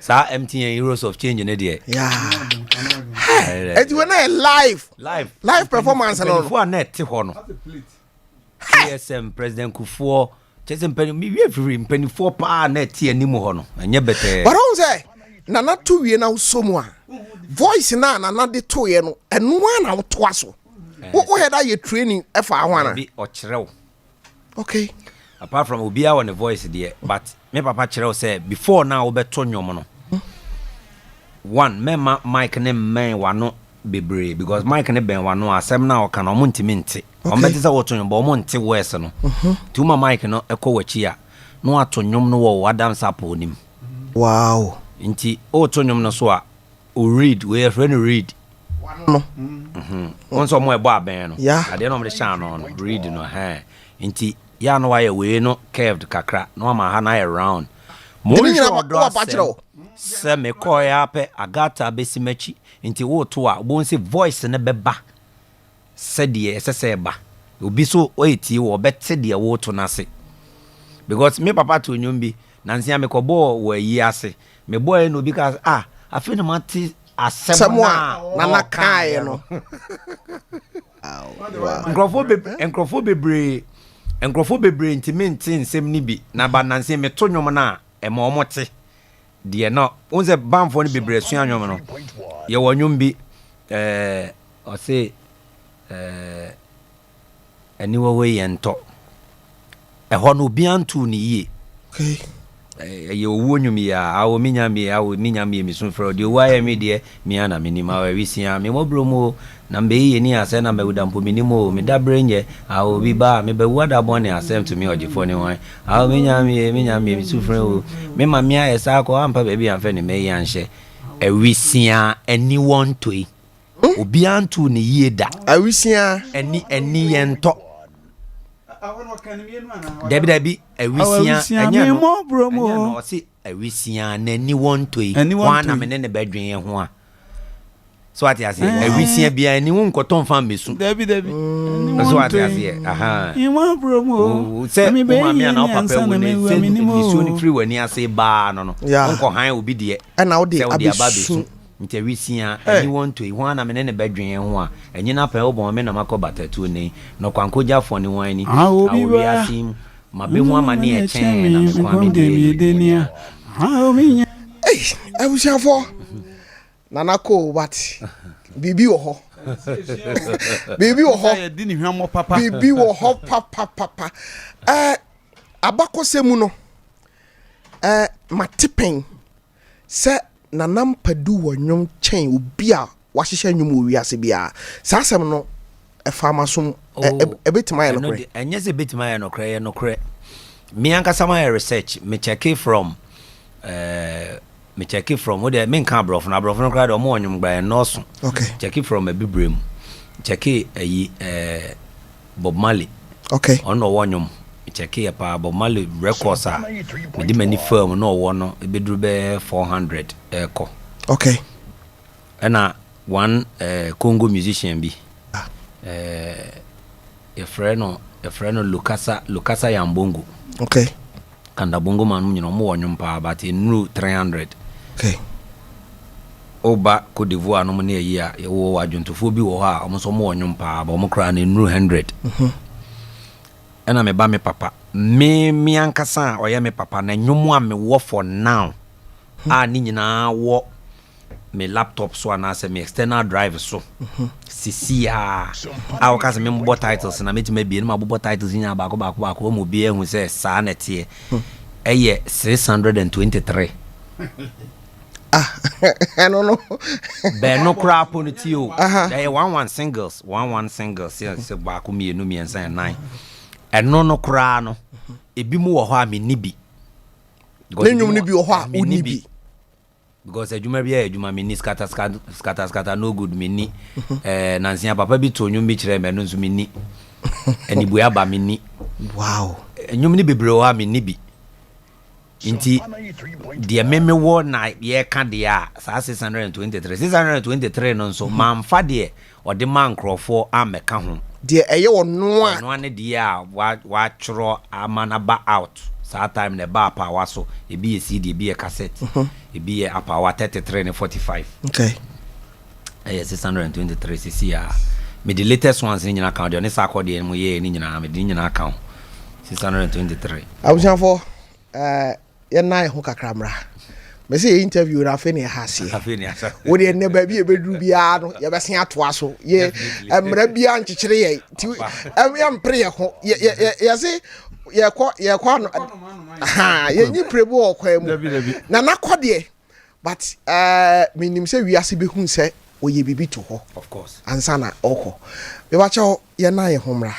Sir, empty heroes of change in a day. Yeah. And when I live performance and all. For net, Tihono. KSM President Kufuor, Chesem Penny, me every penny 4 pa net here, Nimohono, and you better. But I say, Nana 2 years now, someone. Voice na de to ye no eno na wo to aso wo head that you training efa wana be o kyerɛw. Okay, apart from obia on the voice there, but me papa kyerɛw say before now wo beto nwom no one mema mic ne men wano bebre because mic ne ben wano asɛm na o ka no montimi nte o mbeti say wo to nwom bo mo nte voice no tu ma mic no ekɔ wachi a no ato nwom no wo Adam Sapo nim. Wow. Nti o to nwom no so a o read we are friend read no once more about ben no yeah at the end of the channel no read no ha nti ya no why we no curved kakra no ma ha na around mo sure se me call ya pe agata besimachi nti wo to a bo nse voice ne beba se de se ba obi so o eti wo bete de wo to na se because me papa to nyum bi nansia me ko bo wo yi ase me boy no because afi no mati asemwa na kai no enkrofo bebre ntimenti nsem ni bi na ba nanse me to nwom na e ma omote de no unze bamfo ni bebre sua nwom no ye wonwom bi o se aniwa we yento e ho no bi antu ni ye. Okay. Ye owo nwum ya awo minya mi misun fro de wa ya mi de mi ana Menim awo wisia mi mobro mo na mbe yi ni ase na mewuda mpo Menim o mi dabre nye awo bi ba mi be wada bone asem to mi ogifo ni wan awo minya mi misun fro o me ma mi esa ko ampa be bi anfa ni me ya nhye wisia anyone to yi obi antu ni yeda awisia eni yento Debi awisia enye mo bro mo no si awisia na ni wonto yi wana me ne bedwen ho a so ati ase awisia bia ni won koton fa mesu debi so ati ase aha mo bro mo se mi ma na papa we ne se mesu ni free wani ase ba no onko han obi de e na wo de abesu nti awisia ni wonto yi wana me ne bedwen ho a enyi na pa obon me na makobata tu ni no kwanko jafo ni wan ni awi asim ma be ho amani e chen na kwa me de nia ha mi abusia fo nana ko what bibi wo ho bibi wo ho di ni hwamo papa bibi wo ho papa abakosemu no matipen se nana Ampadu wo nwom chen obi a wahyehyɛ nwom wo wiase bia saa asɛm no efama som ebetima ya nokre enye se betima ya nokre me ankasa my research me check from what they mean can brof na brof no kra do mo nwom gba no so okay check from a bibrem check Bob Marley okay ono wo nwom check e pa Bob Marley records a me di many firm no wo no e bedru be 400 eko okay na one Congo musician bi a friend Lukasa Yambongo okay kanda bongo man nyino mo wonwom pa but nru 300 okay oba Cote d'Ivoire no mo ne yi a wo adwontofo bi wo ha o so mo wonwom pa ba mo kra na nru 100 ena me ba me papa me ankasa o ya me papa na nwom a me wo for now a ni nyina wo me laptop so na se me external drive so sisia a o ka se me mo titles na me ti me bi na mo titles nya ba ko mo bi ehun se sa na tie eye 623 I don't know be no crap on ti o dey 11 singles se ba ko mi enu mi ensan 9 eno no kra no ebi mu wo ho a me ni bi nenwum ni bi wo ho a uni bi because adwuma bia adwuma me ni scatter no good me ni nansia papa bi to nwum bi kire me no nso me ni anibu aba me ni wow nwum ni bebre wa me ni bi inti de meme wo na ye ka de a saa 623 no nso mamfa de o de man crofo ameka ho de eye wo no a no ane de a wa twro amanaba out saa time ne ba pa waso ebi CD ebi cassette ebi apa 33 and 45 okay 623 cc ya me the latest ones ni nyina count de ne sa akode mu ye ni nyina me de nyina count 623 abusanfo ye nai ho kakramra me say interview na fe ne hase wo de ne ba bi e bedru bia no ye besen atoa so ye emra bia nkyekere ye ti ya mpre ye ho ye say ye kwa no ha ye nyi prebu okwa mu na nakode but minim say wiase be hun say oye bibi to ho of course ansana oko be ba cha ye nai homra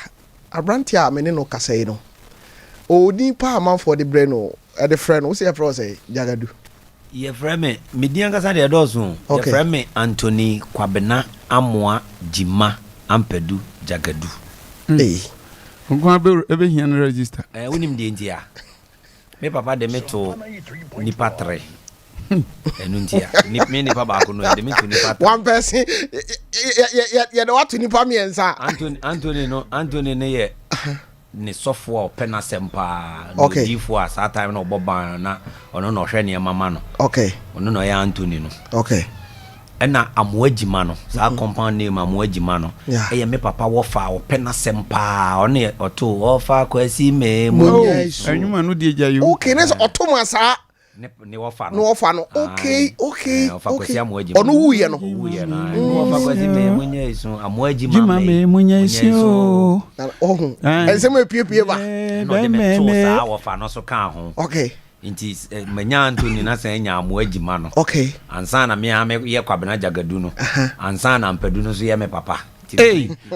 abranti a me ne no kasai no oni pa man for the brain no the friend who say a friend say jagadu ye friend me dian kasa de dozo ye friend me Anthony Kwabena Amoa Jima Ampadu Jagadu Ngwa be hian register wonim de ntia me papa de meto nipa 3 enu ntia me nipa ba ko no de meto nipa 3 one person ye de what nipa miensa Anthony ne ye ni software pena sempa no difo a saa time no boban na ono no hwe ne mama no okay ono no ya Anthony no okay ena amoagima no saa compound name amoagima no eye me papa wo fa wo pena sempa ono oto wo fa kwasi me mo anwuma no die jayu okay nes oto ma saa ni wo fa no okay ono wuye no na wo fa kwasi me munya isu amoagima me munya isu ensem epiepie ba no de me to saa wo fa no so kan ho okay inti manya Anthony na san nya amoagima no okay ansa na me ye Kwabena Jagadu no ansa na Ampadu no so ye me papa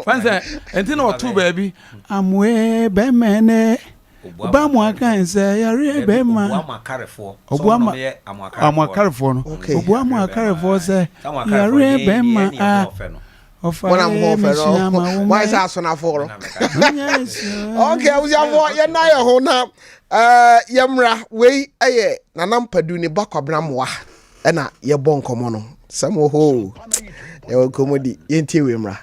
fansa enti na otu baabi amwe be mene oba mu akan se yare be ma obu amakarefo no obu amakarefo se yare be ma a Wana mo fero why is aso na for okay we are ye na ye ho na yemra we eye na Ampadu ni Kwabena moa e na ye bon komo no samo ho ye komodi ye ntie we mra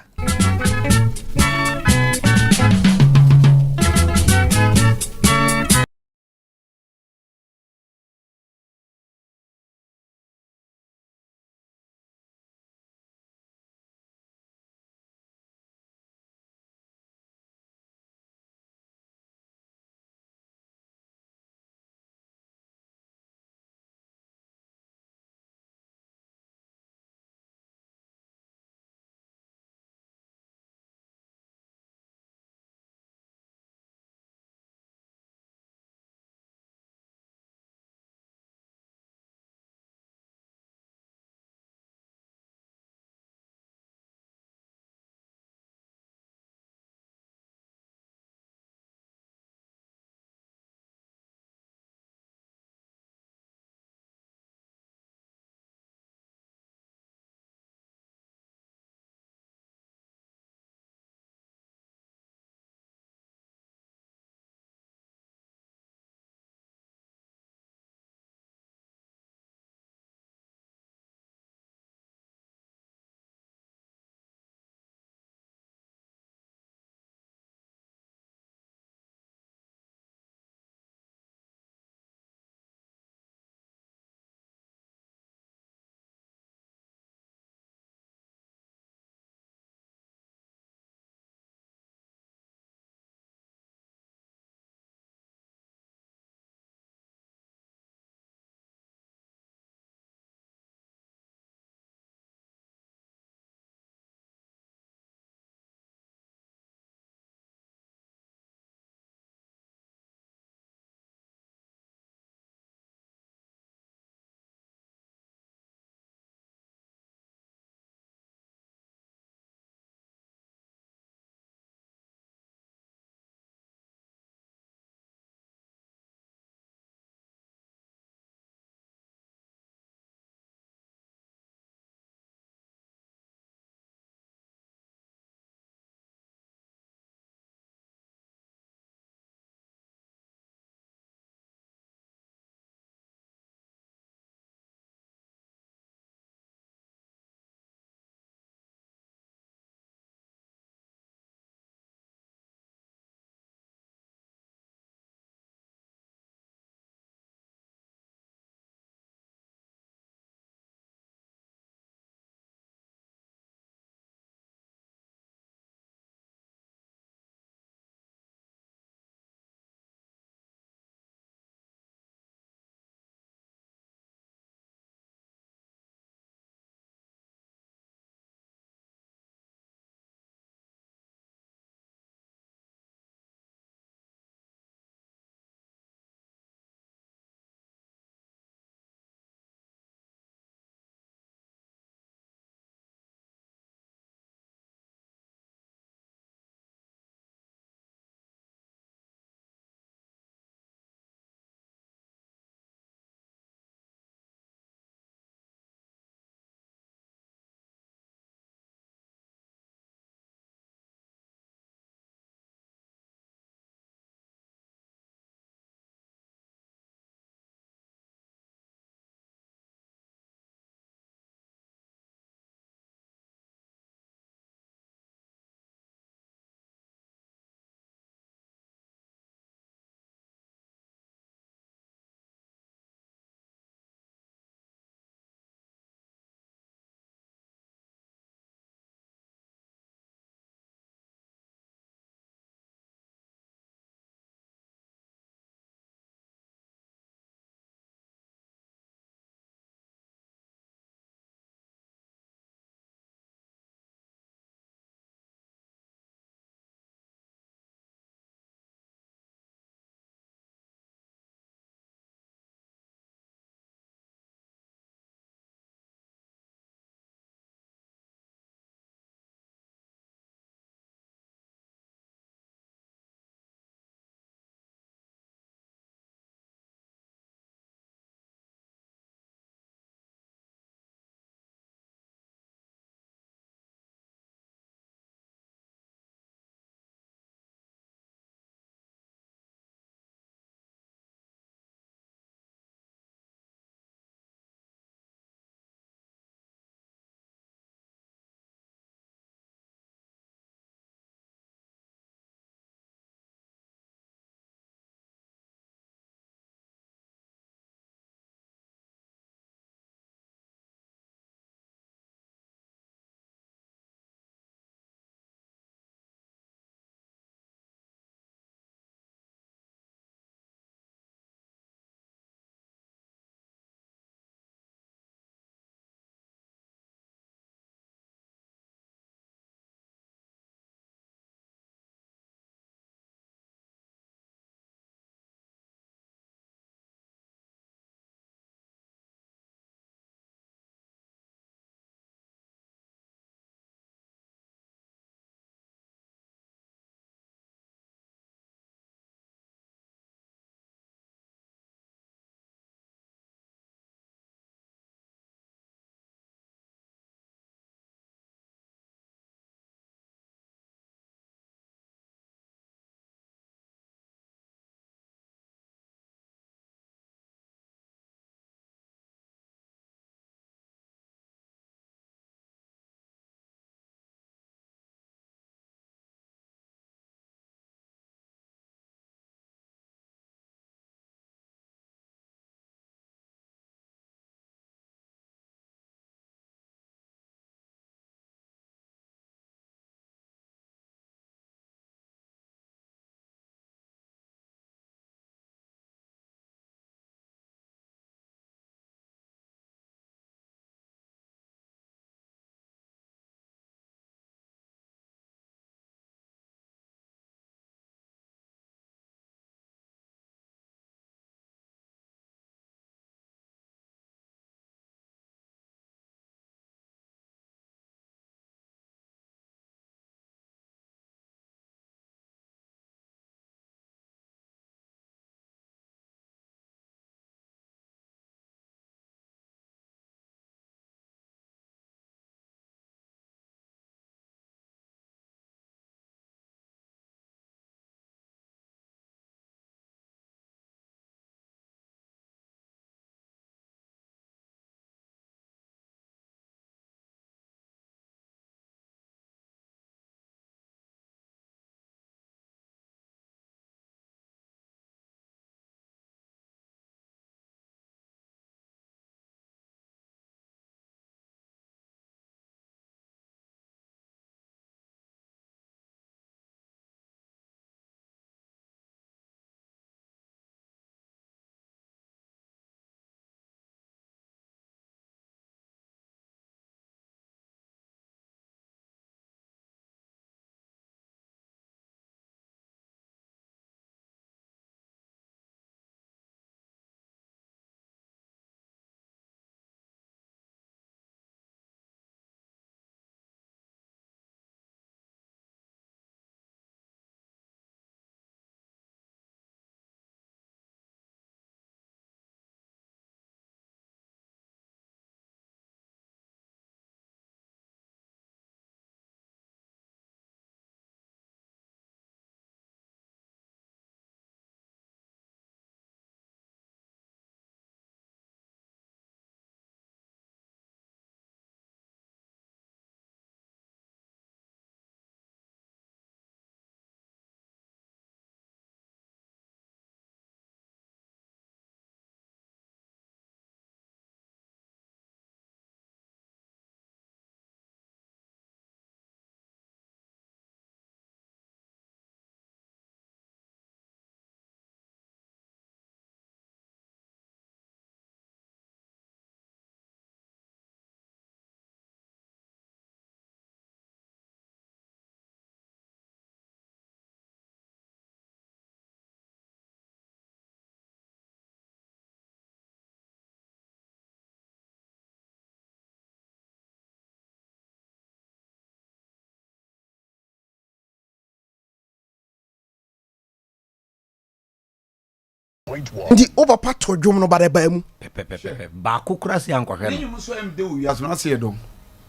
Ndi over pato dwom no bare ba mu. Pepe. Ba kokura si ankɔhwɛ no. Enyum so em de wo yaso na se do.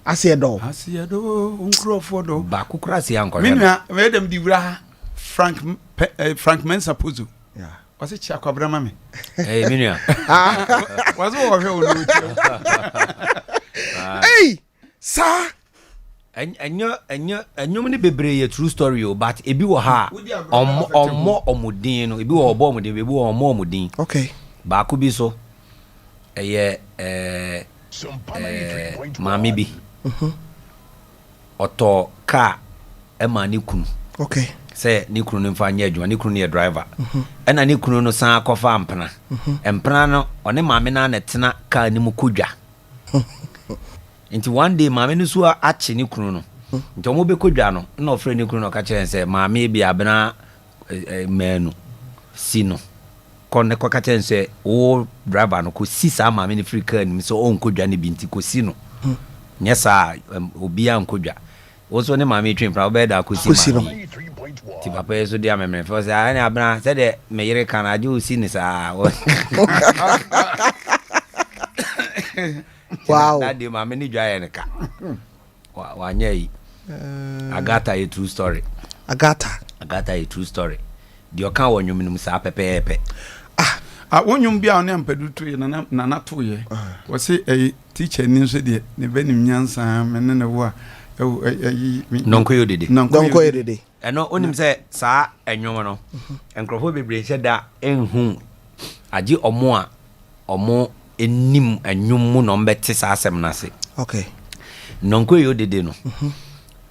Ase do. Ase do unkrofo do. Ba kokura si ankɔhwɛ no. Minua we dem di wura Frank Mensa Puzo. Yeah. Was it Chiakwabra mami? Hey, minua. Was wo hwe wo no. Hey! Sir. Enyom ni bebre ye true story o, but ebi wo ha omodin no, ebi wo obo omodin, ebi wo omodin. Okay. Ba ko bi so eye mami bi. Oto car e ma ni kunu. Okay. Say ni kunu no mfa nya adwuma, ni kunu ne driver. E na ni kunu no san akɔfa ampena. Empena no one mami na na tena car ni mu kodwa. Nti one day maame no so ache ni kunu no. Nti omo be kodwa no na ofre ni kunu no ka kire se maame bi abena menu sino. Kon ne ko ka kire se o driver no ko si sa maame ni free car ni so on kodwa ne bi nti ko sino. Nyesa obi an kodwa. Wo so ne maame twin pra be da ko si maame. Ti papa yeso dia memre fo se ani abena se de me yere kan ade o si ni sa. Wow. That day mama ni dwa yen ka. Wa nya yi. Agata a true story. Agata a true story. Di oka wo nwum nim sa pepepe. Wonyum bia on Ampadu to ye na na to ye. Wo se teacher ni so de ne benim nyansa me ne wo a nonko yodede. Nonko yodede. Eno onim se sa enwom no. Enkrofo bebre hye da enhu agi omo a omo enim enwum mu no mbete sa asem na se. Okay. Nonko yodede no.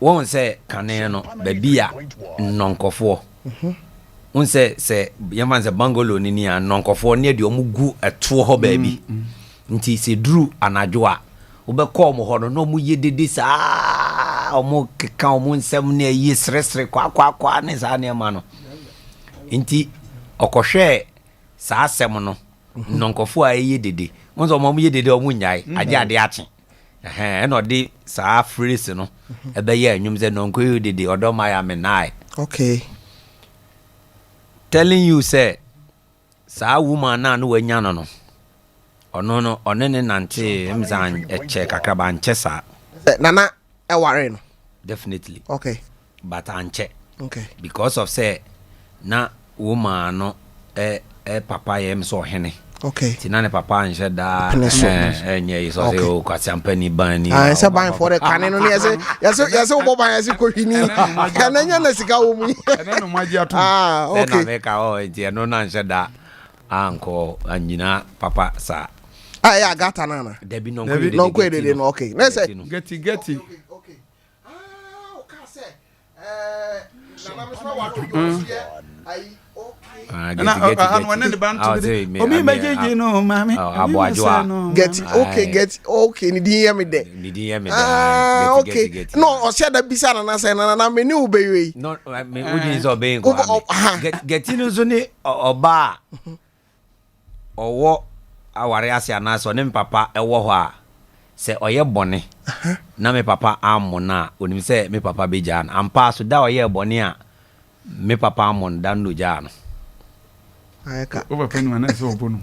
Won se kane no babia nonkofo. Won se yaman se bangolo ni a nonkofo ne de omugu eto ho baabi. Nti se dru anadwo a obekọ mo ho no mu yedede sa omo keka omo nsem ne yi sresre kwa ne sa ne ma no. Nti okohwe sa asem no nonkofo a yedede. Mo so omo yedede omo nyai age ade ache. No de sa phrase no ebe ye anwum ze nonko yedede odoma ya menai. Okay. Telling you say sa woman na no wanya no ono onene nante emzan eche kakaba anche sa nana e ware no definitely. Okay. But anche. Okay. Because of say na woman no papa yem so hene. Okay. Tinane papa anche da enye so say o kwasampani bani. Say ban for the kane no yes wo ban yes ko hini kananya na sika wo mu no maji atu. Okay. Na meka o enti no na anche da anko anyina papa sa ya gata nana debi nonko edede no. Okay. Na say Getty okay. Okay say nana me so wa do yo ai and when the band to omi mejeje no mami get okay ni din ya me de okay no o se da bisa na say na me ni ubewe no me udi so be ko get no so ni oba owo aware ase anaso ne papa ewo ho a se oye bone na me papa amona onim se me papa beja na ampa so da oye bone a me papa amon da no ja no ayaka over pen na so obonu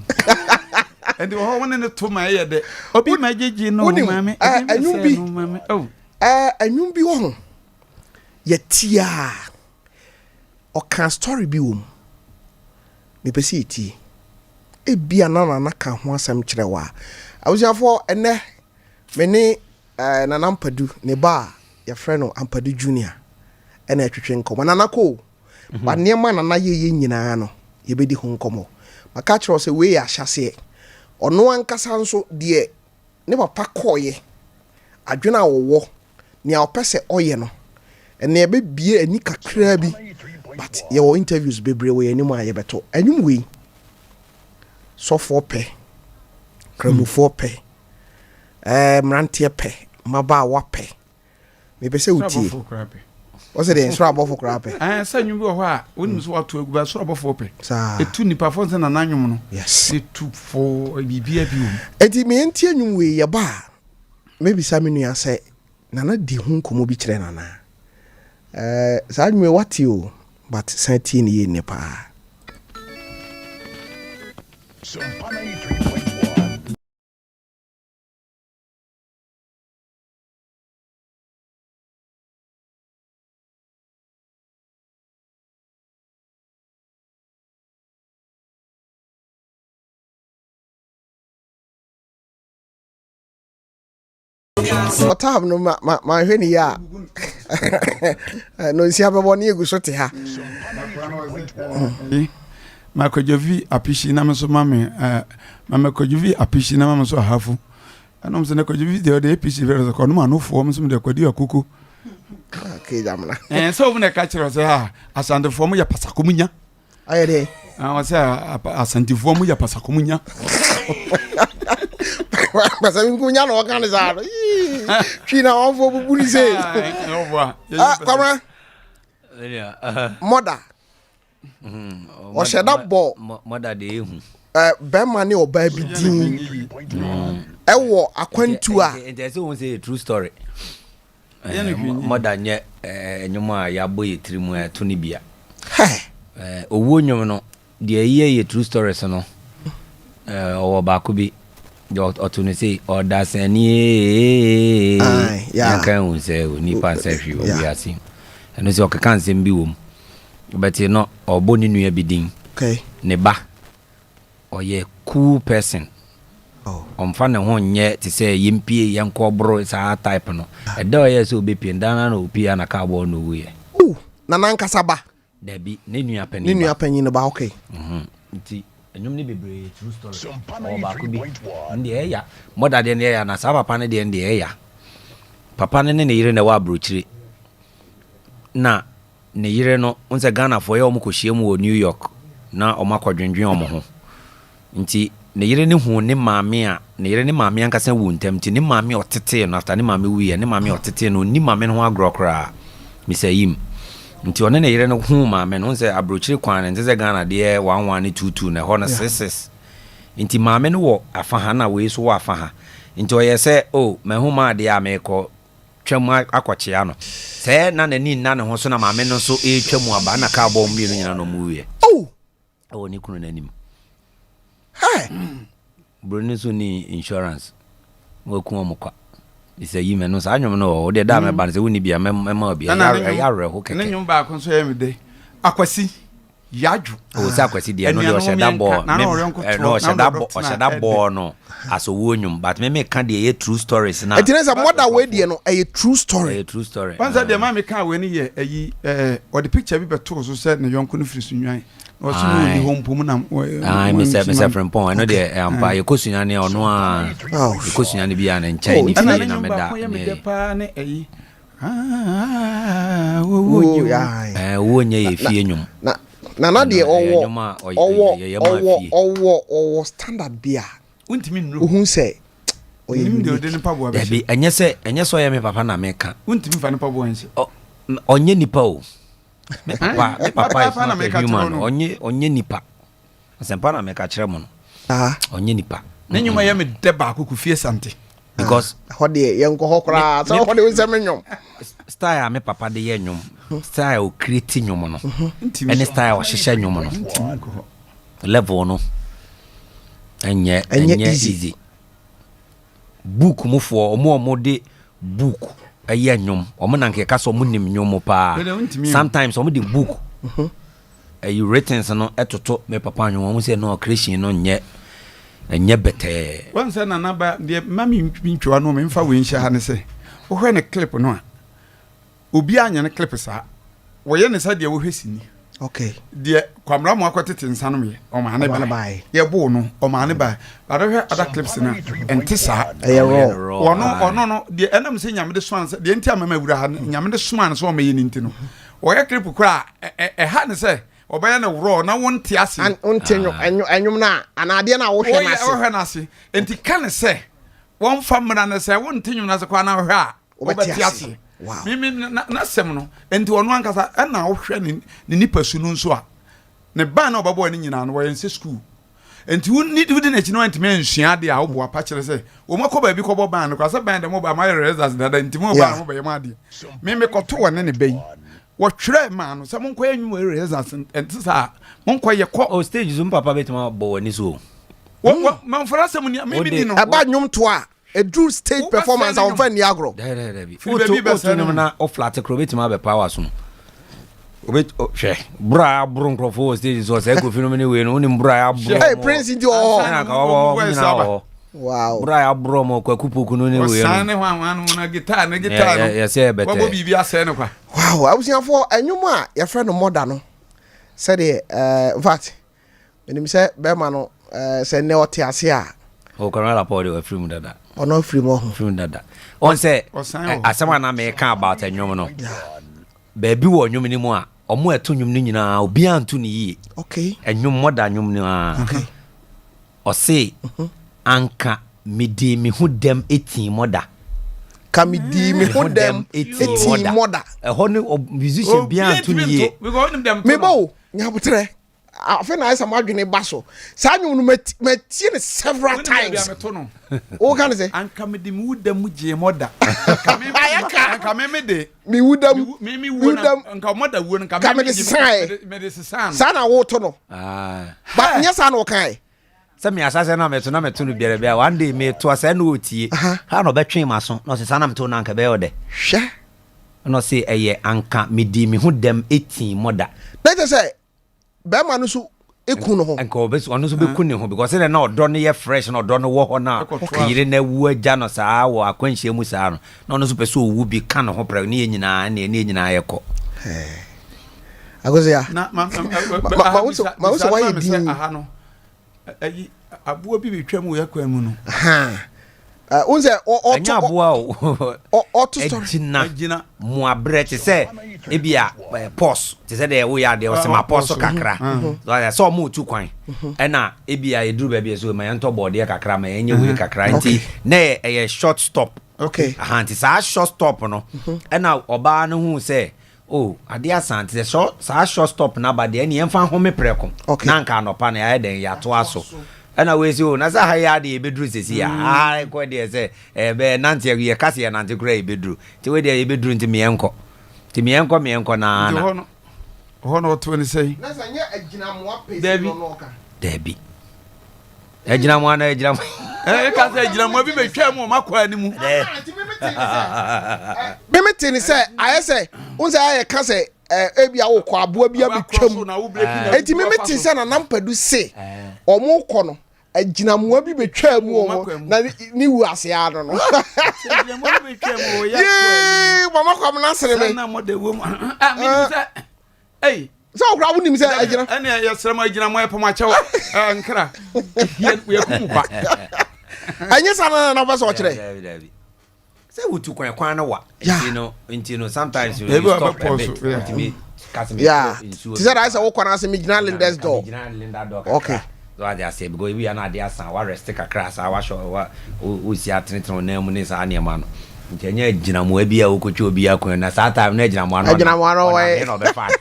and ho won ne to ma ye de obi majeji no mami anyum bi wo ho ye tia o kan story bi wo me pesi ti ebia na ka ho asem kire wa awusiafo ene me ni nana Ampadu ne ba ya friend no Ampadu junior ena atwetwe nkomo nana ko ba niema nana ye nyina no ye bedi ho nkomo maka kire se we ya hyase ono ankasa nso de ne papa koye adwena wowo ne a opese oye no ene ye be bie ani kakra bi but ye wo interviews bebre we ani mu aye beto anyum we so for pe kremu for pe mrantie pe maba wa pe me be se uti o se de so abofo kra pe sa nyum bi ho a woni so wato aguba so abofo pe sa etu nipa fo na nanwum no yes etu fo bibia bi wo enti me enti anyum we ye ba maybe sa menu ya say nana di hu komo bi kire nana sa anyum we wati o but sa ti ni ye ne pa Sompa 93.1. Otam no ma hweni ya. No nsi abebo na egu so te ha. Makojovi apishi na mso mame mama kojovi apishi na mama so hafu. Anom se na kojovi de apishi vere so no ma no fo mso de kwadi akuku. Okay jamna. So na ka kire se ha asante fo mu ya pasakomunya. Aye de. Ah se asante fo mu ya pasakomunya. Pasa nkunya no kan za. China ofo bubuli se. Kwamra. Mother. Osheda bo. Mother de ehu. Bema ni oba bi din. Ewo akwantu a. Ente se won say true story. Mother nye enyoma ya boye trimu to ni bia. Owo nyom no de ye true stories no. Owo ba ko bi otuni say odasani ya kan won say oni pa say hwi obi asin. Eno se okeka nsem bi wom. But you know, or boni nu ebidin. Okay. Neba. Or ye cool person. Oh. Fan ho nye to say yimpie yanko bro sa type no. E do ye so be pin dana no pia na ka bo no we. Oh, na nankasa ba. Da bi ne nua pani. Ne nua pani no ba okay. Nti enyum ne bebre true story. O ba ko bi. Ndi e ya. Moda de ne ya na sa papa ne de ndi e ya. Papa ne ne yire na wa brochire. Na ne yire no onse Ghana for ye omukohie mu wo New York na omakwadwendwen omo ho nti ne yire ne hu ne maame a ne yire ne maame ankasa wu ntam nti ne maame otete no after ne maame wu ye ne maame otete no ni maame no agrokra misayim nti one ne yire no hu maame no onse abrochire kwan ne nze Ghana de 11 ne 22 na ho na 66 nti maame no wo afaha na we so wo afaha nti o ye se o mahu ma de a meko twam akwache ano se na nani na ne ho so na maame no so twam aba na ka bom bi no nyina no mu wie o ni kunu nanim broni so ni insurance wo ku mo kwa isa yime no sa anwom no o de da me ban se woni bia mema obi ya re ho keke ne nyum ba ko so yemi de akwasi yaju o sa akwasi de no de o sheda bo no o sheda bo no aso wo nyum but me ka de ye true stories na it is a mother way de no a true story panza de ma me ka we ni ye ayi o de picture bi beto so se ne yonko no firi sunwan o so no ni hompum na me se friend I know de ampa ye kosunya ne ono a ye kosunya ne bia na nchai ni fie na me da ne ayi wo nye ye fie nyum na de owo standard bia untimi nro ohun se oyim de ode nipa bo be enye so ye me papa na me ka untimi fa nipa bo nse onye nipa o me papa na me ka human onye nipa asempa na me ka kire mo no onye nipa na nyuma ye me de ba akuku fie sante because hode ye nko hokra so hode we seme nyom style me papa de ye nyom style o create nyom no any style o hihye nyom no level no enye easy book mu for omo de book aye nyom omo nanke ka so munim nyom pa sometimes omo de book you written so no etoto me papa nyom omo say no creation no enye bete once na naba de mami ntwa no me mfa we nhia ha ne se wo hwe ne clip no a obi anya ne clip sa wo ye ne sa de wo hwesini okay de kwamra mo akotete nsa no me o ma ne ba ye bo no o ma ne ba ada hwe ada clips na enti sa ono no de enam se nyame de swan de enti amama wura ha nyame de swan so o ma ye ni enti no wo ye clip kura ha ne se obaya na wro na wonte ase ontenyo anyum na anade na wo hwe na ase wo hwe na ase enti kan se won famra na se wontenyum na se kwa na hwe a obeti ase mimi na sem no enti wono ankasa na wo hwe ni nipa su no nso a ne ba na obabo ni nyina no wo yense school enti wudi na chi no enti men nsua de a wo bo apa kire se wo makọ ba bi kọ bo ban no kwa se ban de mo ba my results dada enti mo ba mo ba ye ma de mimi kọto wone ne bɛyi wɔtwerɛ ma no sɛ monkɔ yɛ nwuma results enti sa monkɔ yɛ kɔ o stage zum papa betima bo wani so What man for us maybe no. Aba nwom to a drew stage performance on fan Niagro. Otu no na o flat crobet ma be power so. Obet hwe bra bro nkrofo stage so say go phenomenon we no nim bra bro. Hey Prince ndi o. Wow. Bra bro mo kwaku poku no ne we no. Sane ho anu na guitar no. Yes e bete. Wo bibi ase no kwa. Wow, abusiafo enwom a your friend no moda no. Said vat. Menim say be ma no say ne ote ase a. O kan la podi we film dada. Ono free mo film dada. On say asema na me kan about enwom no. Baby wo nwom ni mu a omo eto nwom ni nyina obi anto ni yi. Okay. Enwom moda nwom ni a. Okay. O say anka midi mi hu dem 18 moda. Kamidi mi hu dem 18 moda. Ho ni musician bi anto ni yi. We go them. Me bo nyabutre. Afa na esa madwene baso. Sa nwom no matie ne several times. O kan say anka midi mi hu dem je moda. Anka me de. Mi hu dem. Me hu dem. Anka moda wu anka me de sai. Me de sai. Sa na wo to no. But nya sa na o kan. Say me asase na meto no biere bia one day me to asa na otie ha no betwen maso no se sana meto na anka be ode hwe no se eye anka medi me hu dem 18 moda na te say be ma no so eku no ho anka obesu ono so be ku ne ho because na odo no ye fresh na odo no wo ho na kire na wu agya no saa wo akwanhia mu saa no na ono so pese owu bi ka no ho pra ne nyina na ne nyina ye ko agoze ya na ma so why din aha no abuo bi betwa mu yakwa mu no unze anya aboa o to story agina mu abrete se ebia pos te se de wo ya de o se ma pos kakra so mu tu kwan ena ebia eduru ba bia so ma yanto bode kakra ma enye wo kakra nti na e short stop okay nti sa short stop no ena oba no hu se oh ade asante so sa short stop na ba de ene emfa ho me preko na nka no pa na ya den ya to aso ana we si o na sa ha ya de ebedru sesi ya ah ko de se be nante ye kase ya nante kura ebedru ti we de ebedru nti me enko na hono to ni sei na sa nya agina mo apese no ka debi agina mo na agina mo ka se agina mo bi betwa mu makwa ni mu be metini se aye se unse aye ka se ebia wo kwa aboa bia betwam enti me metin se na Ampadu se omo kɔ no agina mo bi betwa mu o na ni wu ase ano no agina mo bi betwa mu o ya mama kwam na sere me na mo de wo mu me se ei so okra wo nim se agina ene ya sere ma agina mo ya pama chewa nkra ye ku mu kwa anya sana na ba so kire say we tu kwan na wa you know sometimes you stop a bit yeah ti say I say wo kwan ase me gina Linda's door okay so I just say because we are not there san wa rest kakra sa wa show wa o si atrentre na mu ne sa na ma no nti anya gina mo bia wo kotwa obi akwan na sa time na gina mo no we no be fine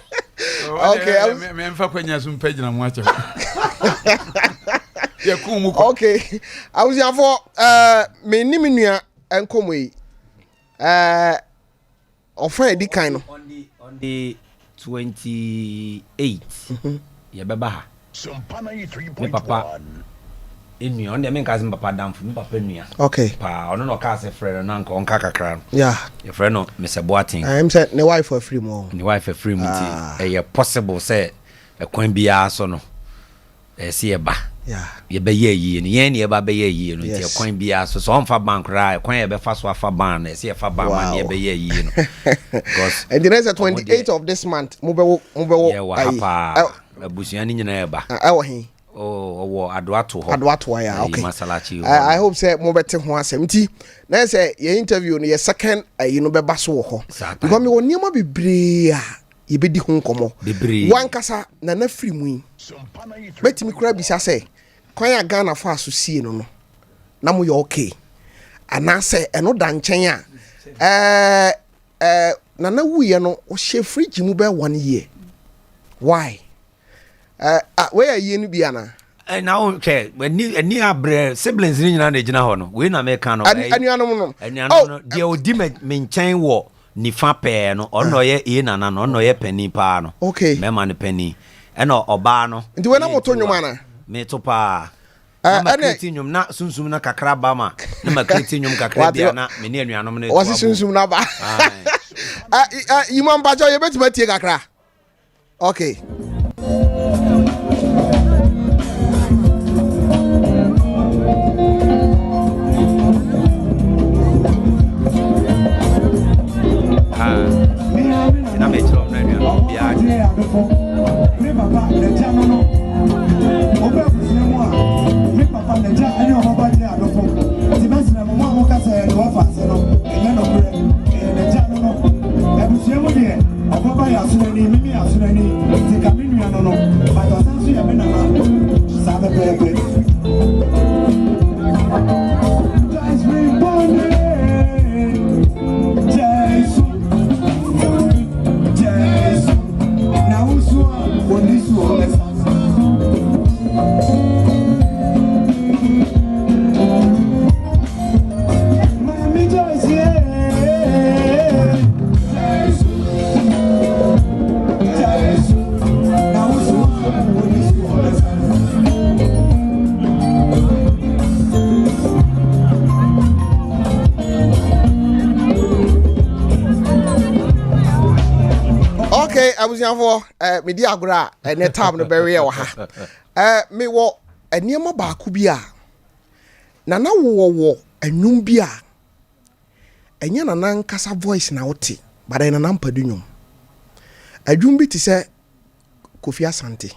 okay me mfa kwanya so mpa gina mo ache ya ku mu okay I was here for Menim nua enkomo yi ofan edi kan no on the 28 ya beba ha Sompa 93.1 papa enu on de men kaze papa damfu mi papa nua okay pa ono no ka se frɛ no nka onka kakra no yeah your friend no Mr. Boating I am said ne wife for free mo ne wife for free muti e possible say e kwan bia so no e se e ba yeah ye be ye yi ni ye ba be ye yi no ti kwan bia so on fa bank ra kwan ye be fa so afa ban na se ye fa ban man ye be ye yi no because and the next 28th of this month mo be yeah wa pa abusuan ni nyina ye ba awo hin oh adwato ho ya okay masalachi I hope say mo bete ho asem ti na say ye interview no ye second you know be ba so ho because me woni ma bebre a ye be di ho nkomo wan kasa na free mu beti mi kura bisa say kwan ya Ghana fa so sie no na mo ye okay ana say eno da nchen a na wuye no o she fridge mu be 1 year why where are you ni bia na now okay when ni abre siblings ni nyina na gina ho no we na me kan no anuanom no de odi me nchen wo ni fa pe no ono ye e nana no ono ye pani pa no okay me ma ne pani e no oba no ndi we na moto nwuma na me to pa na create nyum na sunsum na kakra ba ma na ma create nyum kakra bia na me ne anuanom na wasi sunsum na ba imam bajo ye betima tie kakra okay na me chiro na anuanom bia me papa le jano no obe kusine mo a me papa le jano ani o baba je adofo ti besi na mo mo ka se le wa fa se no enye no kure le jano no e kusine mo de o baba ya sure ni mimi ya sure ni ti ka mi nua no no ba to san so ya me na na sa be pepe just be born abusiafo medi agora ne tab no bewe ye wa ha me wo eniema baako bi a na wo anwum bi a enya na nkasa voice na wote bare na Ampadu nwum adwum bi ti se Kofi Asante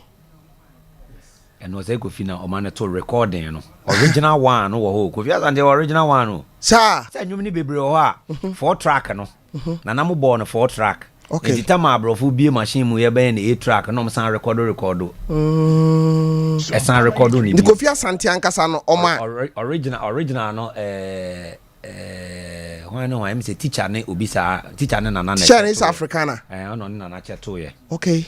and was Kofi na o man to recording no original one no wo Kofi Asante original one no sa nwum ni bebre ho a 4 track no na mo bo no 4 track. Okay. The time abrofu be machine mu ye be na 8 track no san record san record ni the Kofi Asante ankasa no oma original no why no I say teacher ne obisa teacher ne nana Chinese Africana no nana cheto ye okay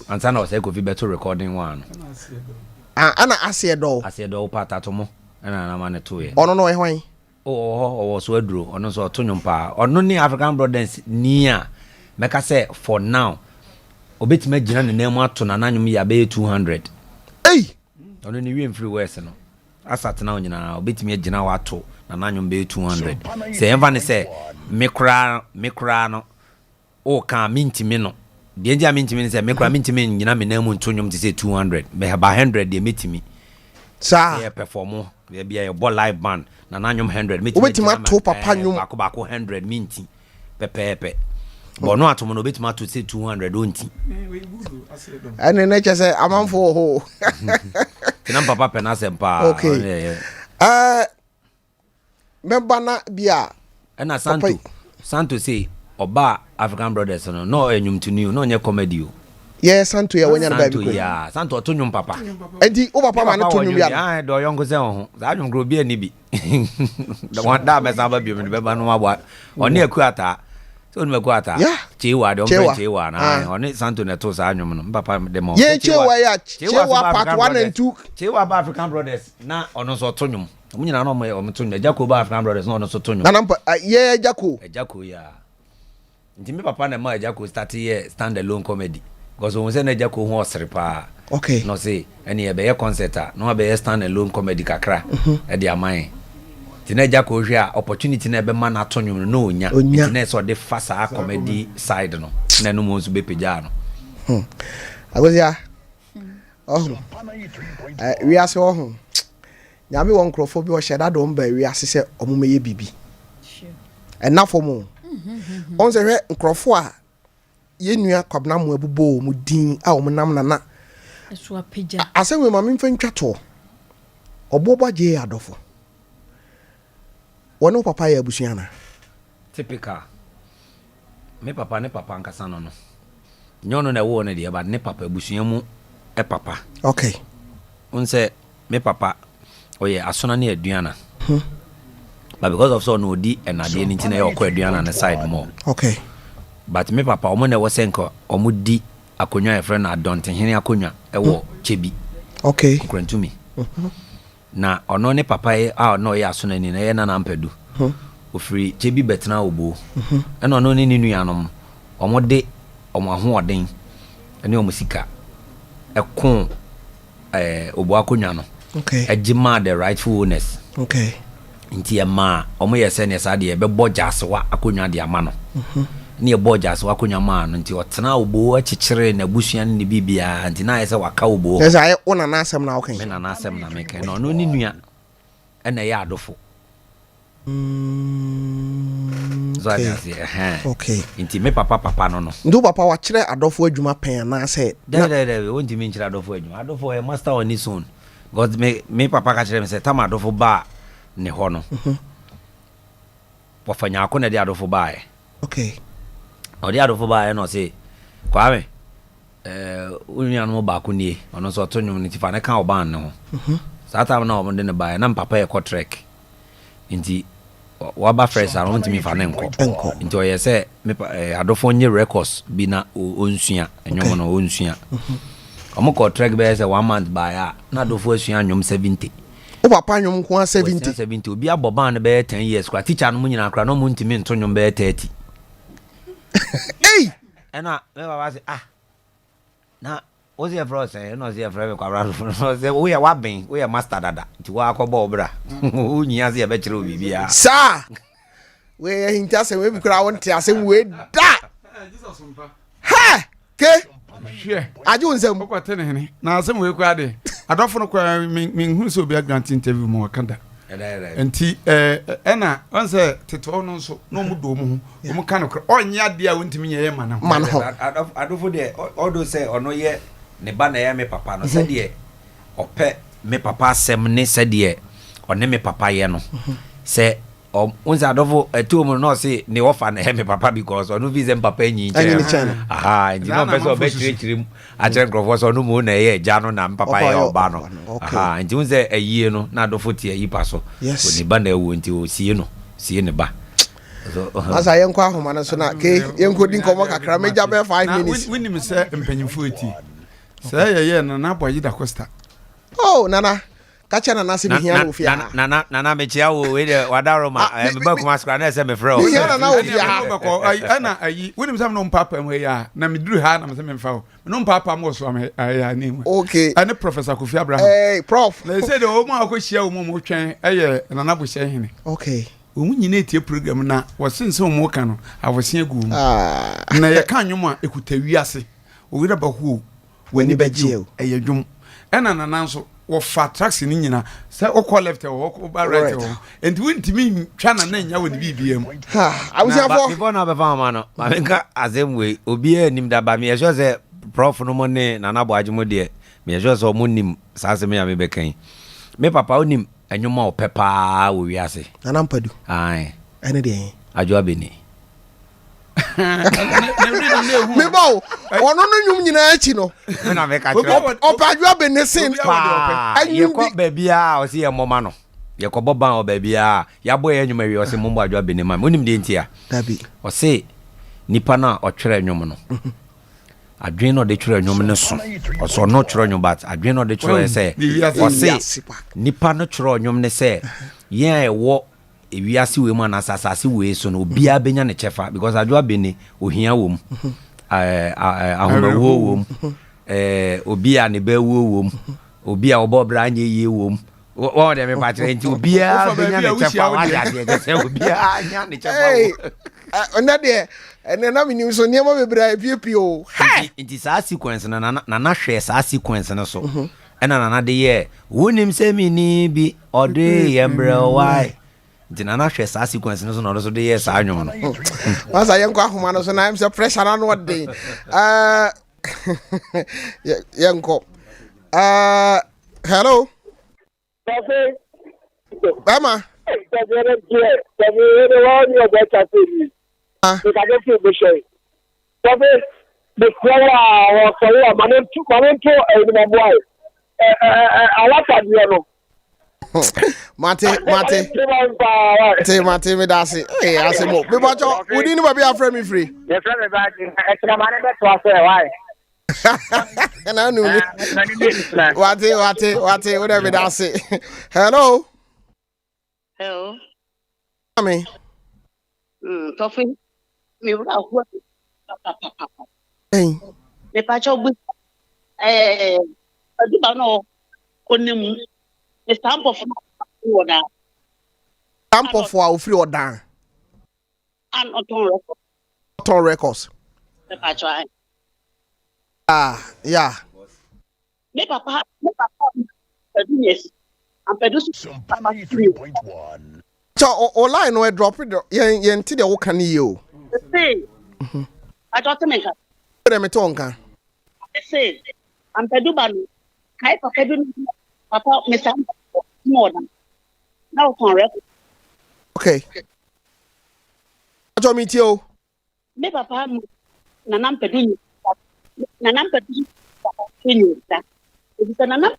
and sana say Kofi beto recording one ana asiedo pata mo na na man to ye ono no e hwan oh so aduro ono so to nyumpa ono ni African brothers ni a meka say for now obetima gina ne nemu ato na nanyum ya be 200 ono ni wiem free west no asat na onyina obetima gina wato na nanyum be 200 say enva ne say mekra no o ka mintimi no de ndia mintimi ne say mekra mintimi nyina me nemu ntonyum te say 200 me ba 100 de metimi sa ya perform ya bia your ball live band na nanyum 100 metimi obetima to papa nyum bako 100 minti pepepe but no atomo no betima to say 200 onti ene ne chese amanfo ho tinam papa penasempa okay membana bia na santo say oba African brothers no enyum to new no nye comedy o yeah santo ya wonya ba bi ko ya santo to nyum papa enti o papa ma no to nyum ya do yongo se ho za nyum gro bia ni bi da wan da be sa ba bi me be ba no ma oni akuata so no akuata chewa de on chewa na oni santo ne to sa nyum no papa de mo chewa ya chewa part 1 and 2 chewa ba African brothers na ono so to nyum mu nyina no mo to nyum Jacob ba African brothers no ono so to nyum na nampa ye Jacob ya nti me papa na ma Jacob start here stand alone comedy because we say na Jacob ho osrepa okay no say any e be ye concert no be stand alone comedy kakra e de aman ti na Jacob hwe a opportunity na be ma na to nwum no onya ti na so de fasa comedy side no na no mo nso be peja no agozia we ase ho nyame won krofo bi o sheda do mba we ase se omumeye bibi enafo mu on se hwe nkrofo a yenua kwabna mu abubo mu din a o nam nana eso apeja asenwe ma me mfa to obobo je adofo wono papa ya abusuana typical me papa ne papa nkasa no nyono na wo ne de ba ne papa abusua mu e papa okay unse me papa oye asona ne aduana but because of so no di enade ni ntina e okọ aduana na side more okay but me papa omo na wo senko omo di akonwa e friend adonte hene akonwa e wo chebi okay krantumi na ono ne papa e a no ye asona ni na ye na Ampadu ofiri chebi betena obo eno no ni nuanom omo de omo ahoden ene omo sika ekon obo akonwa no Okay. Ejima the rightful owners. Okay. Nti ema omo ye se ne sa de be bojas wa akonwa de ama no. Ne bojas wa akonwa ma no nti otena obo achichire na busua ne bibia nti na yese waka obo. Yes, I ona na asem na okay. Me na asem na me kai no no ni nua ena ya adofo. Okay. Nti me papa no. Ndu papa wa kire adofo adwuma pen na say. De wonti me kire adofo adwuma. Adofo e master on his own. God me papa ka kire me say tam adofo ba ne ho no. Pofanya akona de adofo ba e. Okay. O de adofo ba e no say kwame unya no ba ko nie. Ono so to nyum ni tifa ne kan oban ne ho. Sata na o de ne ba e na papa e ko trek. Nti waba fresh a won't me fa nenko nti o yese me adofo nye records bi na onsua enwom no onsua omko track be say 1 month by a na adofo asua nwom 70 o papa nwom nko 70 obi aboban be 10 years kwa teacher no munyina kra no muntimi nto nwom be 30 hey ena me baba say na ozi e fro say no ozi e fro me kwa brado no say we ya waben we ya master dada nti wa akọba obra unyia se e be kire obibia sa we hinta se we bi kra won te asem we da ha ke hwe aju nsem ko tene hene na asem we kwa de adofo no kwa min hu so bi grant interview mo wakanda enti ena onse teto no so no mu do mu ho mu kan kra onya de a wontimi nyeye ma na ho adofo de odo say ono ye ne ba na ya me papa no se de ope me papa asem ne se de one me papa ye no se onse adofo etu mu no se ne ofa na me papa because ono visa papa nyi aha ndi no person be chirim a chen grofo so no mu na ye ja no na papa ye oba no aha ndi onse ayie no na adofo tie yi pa so oni ba na ewu nti o sie no sie ne ba asa yenko ahoma no so na ke yenko din komo kakra meja be 5 minutes wini me se empanyimfo eti se ye na boyi da costa oh nana kacha na nase bihia no fia na me chia wo we de wadaro ma me ba kuma skra na se me frɛ o bihia na ofia ana ayi wini me sam no papa mu ya na me duru ha na me se me mfa o no papa mo so am ya ni mu okay ane professor Kofi Abraham hey prof they say the o mu akohia o mu twɛn eye nana bo hye hene okay o mu nyina etie program na wosense o mu ka no avosia gu mu na ye ka nwom a ekuta wiase o wira ba hu wani bagye eye dwom ɛna nana nso wo fa tracks ni nyina say o call left o ba right o and wintimi twa na nya wo ni bibiam ha awusia fo before na be fa ma no ma nka azemwe obi anim da ba me ye sure say prof no mo ne nana bo agemo de me ye sure say o mo nim sa se me ya me be kan me papa onim enwoma o pepa wo wiase nana Ampadu ai ene de ajo abeni me bawo ono no nyum nyina achi no na me ka kire opaju abenesin ye ko babia o se ye moma no ye ko boban o babia ya bo ye nyuma wi o se mombo aju abenema onim de ntia dabi o se nipa na o twere nwom no adwen no de twere nwom ne so o so no twere nwom but adwen no de twere se o se nipa no twere nwom ne se ye wo ewiase we mu na asase we so no bia benya ne chefa because adwa beni ohia wom ahomawo wom obi a ne ba wom obi a obobra anye ye wom wo de me patre nti obi a benya ne chefa wa de se obi a anya ne chefa ona de ene na minim so niam bebra piepio nti sa sequence na na hwe sa sequence no so ena na de ye wonim se mi ni bi ode yembre why dina na hwe sa sequence no so no so de yes anwom no wasa yenko ahoma no so na am say pressure na no de yenko hello Bama Mate me dasi. Eh asemo. Me bacho, udi ni baby afre me free. Ye free me ba extra money be to say why. Na nu ni. Wate, whatever me dasi. Hello. Hello. Ami. Tofi. Me bra ho. Hey. Me bacho bu adi ba no onim Mr. Ampo from Oda. Ampo for our free or down. And Oton Auto records. try. Yeah. Me papa, yes. I'm producing Sompa 93.1. So online no drop it. Yen ti de wo kan you. Say, I thought to make a Me tonka. say, I'm Pedubanu. Kai Papa, Papa, Mr. More than now on record. Okay. Ajo meet you. Me papa, Nanam Peduni, Nanam Peduni, it is an another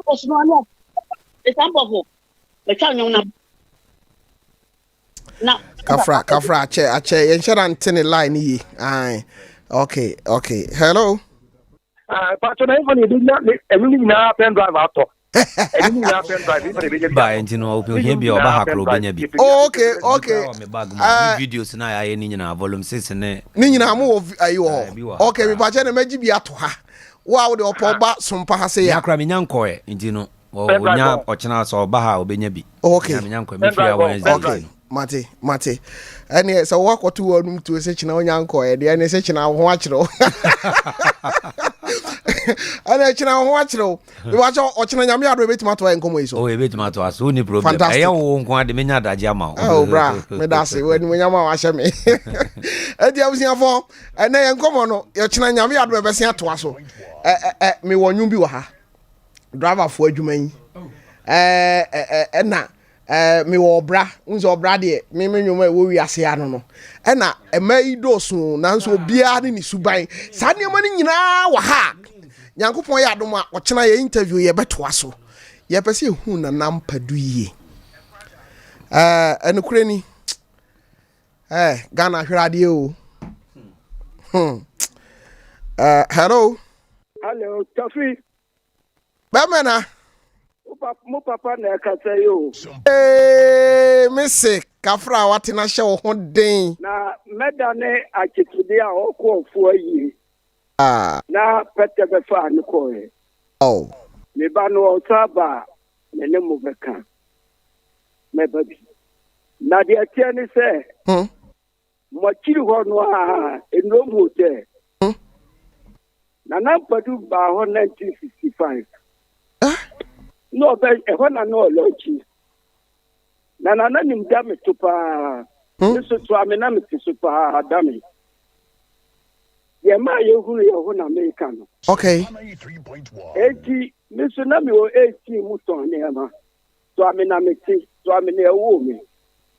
was no example of the town. Now, Kafra, ache, ensure antene line yi. Aye. Okay. Hello. But when you did not, everything now pen drive out. Everything now pen drive. Ba enti no obi ohia bi oba hakro benya bi. Okay. Me bag mo videos na ya ni nyina volume 6 ne. Ni nyina mo ayi wo. Okay, me ba che na magi bi ato ha. Wa wo de opo ba sompa ha se ya. Yakra me nyankoe enti no. Onya ochena so oba ha obenya bi. Okay. Me nyankoe me fia Wednesday. Mate. Ene so wakoto wanum to se china onya nkoe de ene se china ho akiro. Ana china ho akiro. We wa cho ochina nyame ado betima to enkomo iso. Oh, betima to aso ni problem. Eya wo nko ade menya adaje ama. Oh bra, me da se we ni nyama wa hye me. Edi abusiafo, ene enkomo no yo china nyame ado be se ato aso. Me wonwum bi wa ha. Driver fo adwuman. Na me wo bra unzo bra de me nwoma e wo wiase ya no e na mai dosu nanso obia ne ni suban sa ne ma ni nyina wa ha Nyankopon ya adom a ochena ye interview ye beto aso ye pese hu na Ampadu yie enukure ni Ghana hwirade o hello Tofi Bamena mo papa na kasa yo. Missy, Kafra, what in a show one day. Na medane akitude a okofo yi. Na pete be fa ni ko e. Oh. Me ba no otaba Menim mo beka. Me ba bi. Na de atia ni se. Mo kiri ho no a eno mo te. Na Ampadu ba ho 1965. No, but when I know Lochi. Nana nim dame to pa. This is why I'm not super dummy. Yeah, my you American. Okay. 80, Mr. Nami or 80 Muton Nema. So I'm in Amity, so I'm in a woman.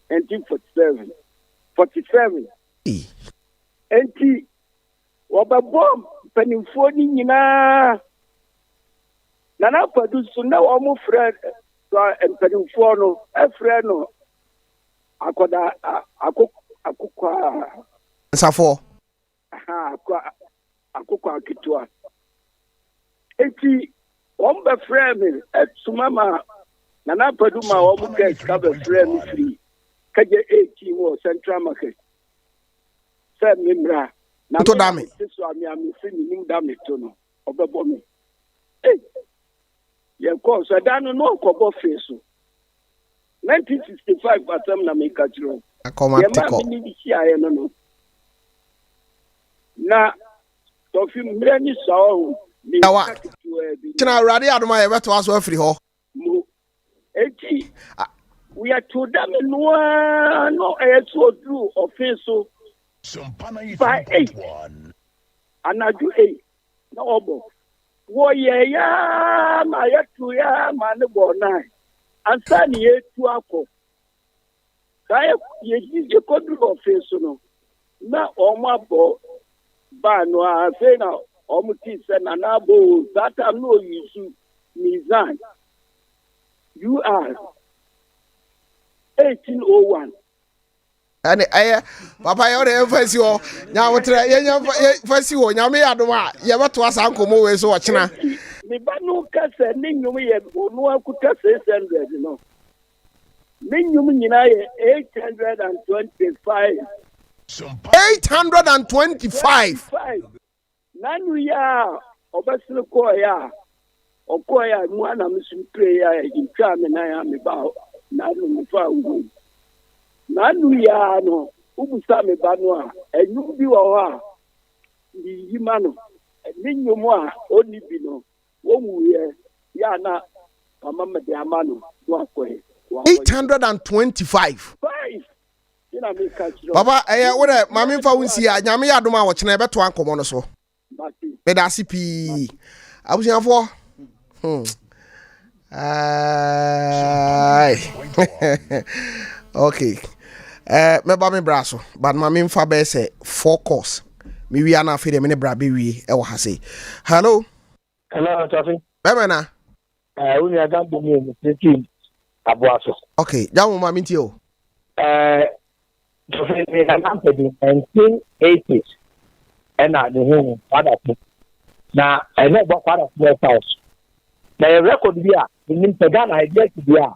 47. 80. What a bomb, penny 40 na. Nana Ampadu so na omo friend so empadinfo no e friend no akoda akokwa nsafo akokwa kitwa enti omba friend me etumama Nana Ampadu ma omo get ka be friend me free kaje 18 wo Central Market say mimra na to dame so ami se nim dame to no obebo me course, I don't know Kobo face. 1965, but I'm not making a joke. I come and take off. Now, Tofi Mreni saw me. China already out of my ever to us free ho. We are to them no air so do offensive. Sompa 93.1. And I do 8. No obo. Wo ye ya ma ya tu ya ma ne bo nai ansa ni ye tu akọ ka ye ji ko du office no na o ma bo ba no a say na o mu ti se na na bo that am no use mizan you are 1801 and papa you dey fancy o nya wotre ye nya fancy o nya me adom a ye beto asa nkomo we so ochina me ba no ka se ni nyum ye onu akuta 600 no ni nyum nyina ye 825 825 nanu ya obesile ko ya okoya mwana msimpre ya ikame na ya mebao na nufa ugu na ya no ubusa mebano a enyu bi wo ha ndi yimano ninyomo a oni bi no wo muye ya na mama mede amano wa kohe 825 Baba wore mami fa wunsi ya nyame ya doma wo chena beto ankomo no so me da sipi abusiafo ai okay me ba me braso but mami fa be say 4 course mi wi ana fe de me ne bra be wi e wo ha say hello Tofi bemena uni aga bo mi team abuaso okay jamu mami ntio Tofi me na Ampadu 1980s and na the home father na I know about father house na your record bi a nim pagana I get bi a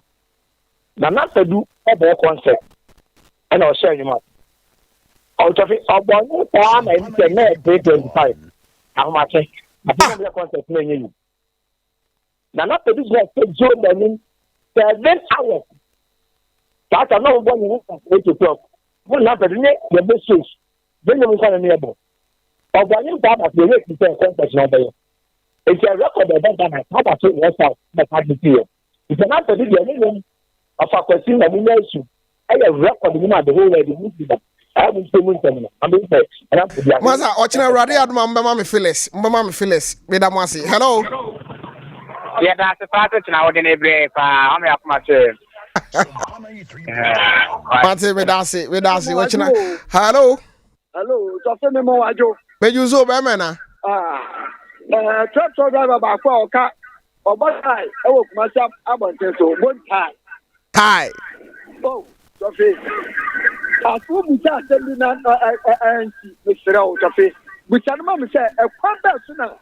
na Ampadu e be concept and I share you ma Tofi ogbon pa na ni se na 25 ahomake I think the concept na yin na Ampadu go to join Menim 7 hours that I know when you 8 o'clock when Ampadu ne the best then you can enable ogbon pa na the rate the concept na be it's a record that na how to work out the party it's not to do the name of a question na me issue I record the whole way the movie that I will say mun Maza ochina rade aduma mbema me Phyllis me da mo ase hello yeah that's part of na wode na bre pa am yakuma che Mate me da se ochina hello Tofi me mo wajo me yuzo be me na truck driver ba kwa oka obotai e wo kuma sha abonte so bon tai oh Tofi afu buta sendi na anti misra o Tofi buta no ma se e kwanda so na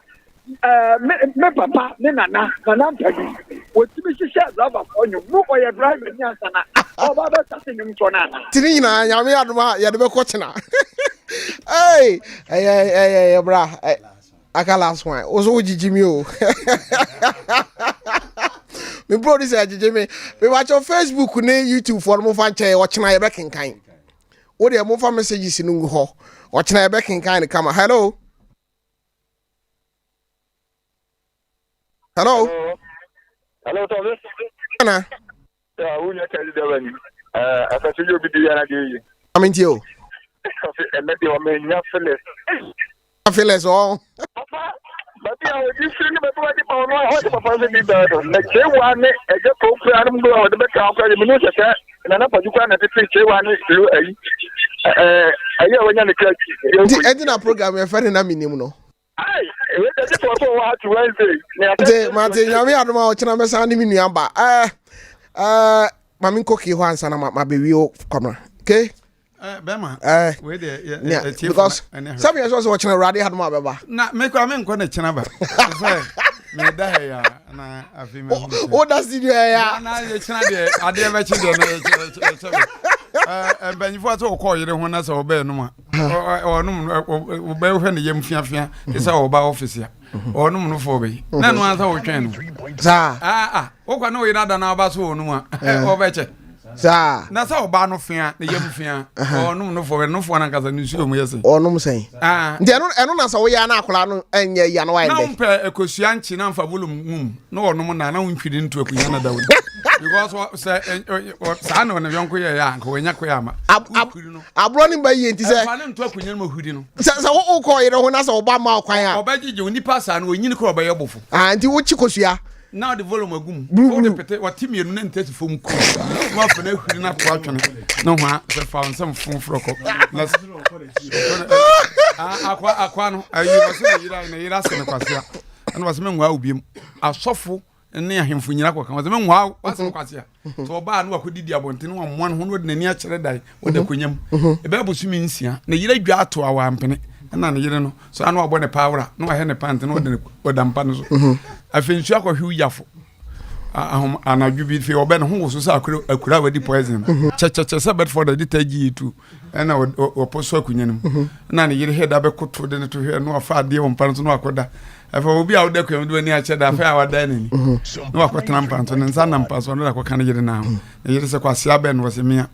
me papa ne nana Ampadu wotimi hihye driver onyo mu oye driver ni asana oba be tase nim to na tini nyina nyame adoma ye de be ko chena hey bra aka last one ozo jijimi o me producer jijimi me watch on Facebook ne YouTube for mo fan che watchna ye be kenkan wo de mo fa messages nu ho watchna ye be kenkan ne kama hello Tofi na unya tell the one after you be the na dey aminti o Tofi and me o me nya Phyllis oh but you know this thing me to the power no papa se bi bad na che wa ne e je ko pra no do de be ka kwa me no se na Ampadu kwa na tete che wa ne lo ayi ayi o nya ne kra enti na program e fere na Menim no ai we dey for wa to Wednesday mate nyame adoma o chena mesa ne minu amba mami koki ho ansa na ma be wi o kwamra okay Bema we there because some years also watching radio had more beba na me kwa me nko na chena ba say me da ya na afi me o da si ya na ye chena de ade be chi de na banyi fo to ko yire ho na se oba enum a onum oba hwe ne yem fiafia se oba office ya onum no fo be na no ansa wo twen no sa wo kwa no yire da na oba so onum a oba che sa na sa oba no fia na yem fia onum no fo na kasa ni suo mu yese onum sen nde eno na sa wo ya na akola no enye ya no wa na ende mpe ekosua nchi na mfa volum na onum na wonhwiri ntu akunya na dawudi because sa na yonko ye ya nko wenya ko ya ma abro ni ba yi nti se fa na ntu akunya no hudi no sa wo ko yire ho na sa oba ma kwan a oba gige oni pasa na onyini ko oba ye bofo nti wo chi kosua now the volume agum o de pete watimi enu na ntati fom ku ma fa na hwiri na ko atwene no ha se fa nsem fom froko na akwa no ayi wase na yira se na kwasea ana wase menwa obiem asofo ne ahemfo nyina kwa kan wase menwa wase kwasea so oba na wakodidi abonte no ammo no ho de nani a kyere dai wo de konyam ebe abosumi nsia na yira dwa ato awa mpene na yire no so anu agbo ne pawra no wa he ne pant no de odampa no so afensu akohwe yafo anadwo bi fe obe no ho so sa akura wadi poison che se Bedford de tagi tu na oposo akunya nim na ne yire head abekoto de ne to hwe no afa ade won pan so no akoda afa obi a woda kwam do ani a che da afa a wada ni no akotena mpan so ne nsa na mpan so no akoka ne yire na ho ne yire se kwase abe no se mia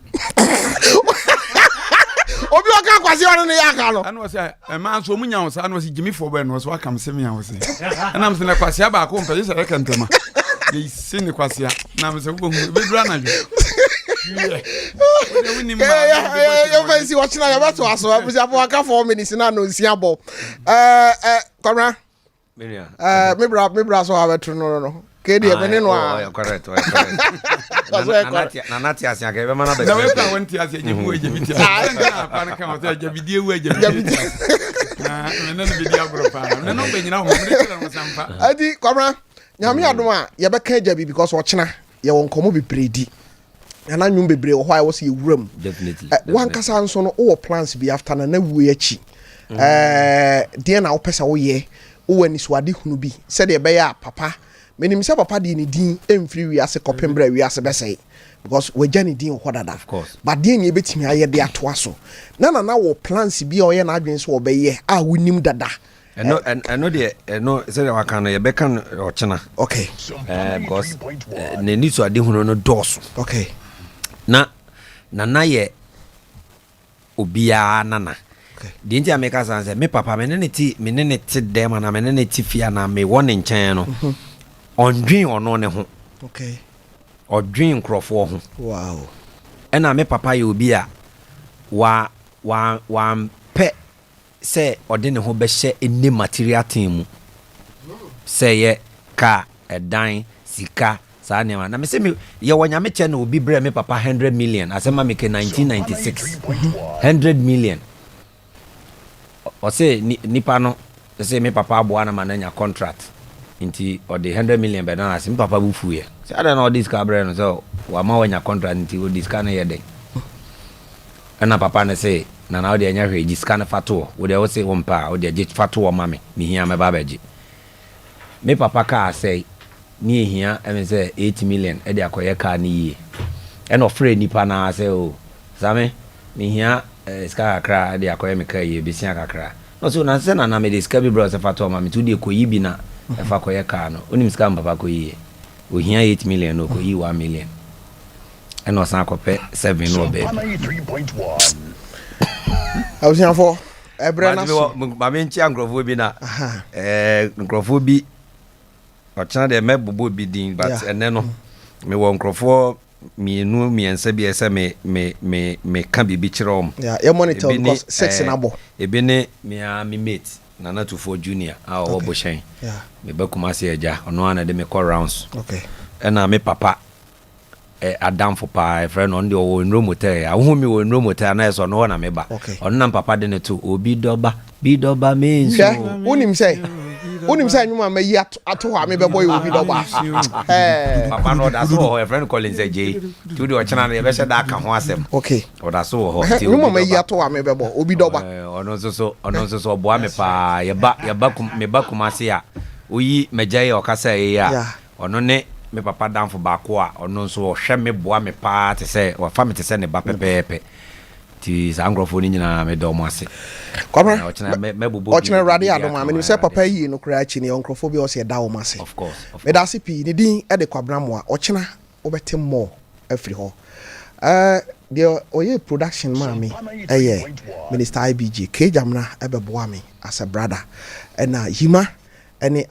obi waka kwase ono ne yaka no anu se e man so munya wo sa anu se gimi fo be no so aka mse mia wo se na mse na kwase aba ko mpa se reka ntema ye sini kwase na mse ko be dura na jo yo fancy watching na ya to aso abusi apo aka 4 minutes na no nsia bo Kwamra me bra so abetu no kedi e bene no a correct na nati asia ke be mana be na we plan wonti asia je mu eje biti na pa na kan o je bidie wu eje biti na me no bidie abro pa na no be nyina ho me kira no sampa adi Kwamra nyame adom a ye be ka jabi because ochina ye won komo be predi ana nwum bebre wo hwa wo se ewuram definitely wan kasa nso no wo plans bi after na wu echi dia na wo pesa wo ye wo ani so ade hunu bi se de be ya papa menim se papa de ni din emfiri wi ase kopembra wi ase besei because we jani din wo dada of course but dia ni ebetimi aye de ato aso na wo plans bi o ye na adwen so wo be ye a wonim dada no de no se de waka no ye be kan ochina okay because ne ni so ade hunu no doso okay na ye obia nana di nti ameka sanse me papa me ne ti dem na me ne ti fia na me won nchen no ondwen ono ne ho okay odwen krofo ho wow ena me papa ye obi a wa pe se ode ne ho be hye eni material team mu se ye ka edan sika sa ne na me se me ye wonya me che na obi bre me papa 100 million asema me ke 1996 100 million o se nipa no se me papa aboa na mananya contract inti o de 100 million be na se me papa bu fuye se ada na o diska bre no so wa ma wanya contract inti o diska na ye den ana papa ne se na o de anya hwe diska na fato o de o se wompa o de je fato o mame mi hia me ba beji me papa ka say ni hia e me say 8 million e de akoye ka ni yie e no free nipa na say o same mi hia ska akra de akoye me ka yie bi sia kakra no so na se na me de ska bi bro se fato o mame tu de ko yi bi na e fa akoye ka no onim ska papa ko yie o hia 8 million no ko yi 1 million e no san akope 7 no be I was here for Ebrana so ma me nchi angrofo bi na ngrofo bi ochana de mebobo bi din but ene no me wo nkrofo mienu miensa bi ese me ka bibi kirom you monitor because 6 na bo ebi ne me mate nana tufo junior a wo bo shen me ba kuma se eja ono ana de me call rounds okay ena me papa adam for pa friend on the wo nro motel a wo mi wo nro motel na eso no na me ba ono na papa de ne to obi doba me so unim say nyuma ma yi ato ha me be boy obi doba papa no da so ho friend Collins eje tu de o chana na be se da ka ho asem okay o da so ho nyuma ma yi ato ha me be bo obi doba ono so bo me pa ye ba kuma se ya oyi mejaye o kasa ye ya ono ne me papa danfo ba ko a ono so o hwe me boa me pa te se o fa me te se ne ba pepepe ti za angrofo ni nyina me do mo ase Kwamra o china radio adoma me se papa yi no kra chi ne onkrofo bi o se da wo mase of course me da se pi ni din e de kwabra mo a o china o betem mo afri ho the oye production mami minister IBG Kejamna ebe boa me as a brother and yima any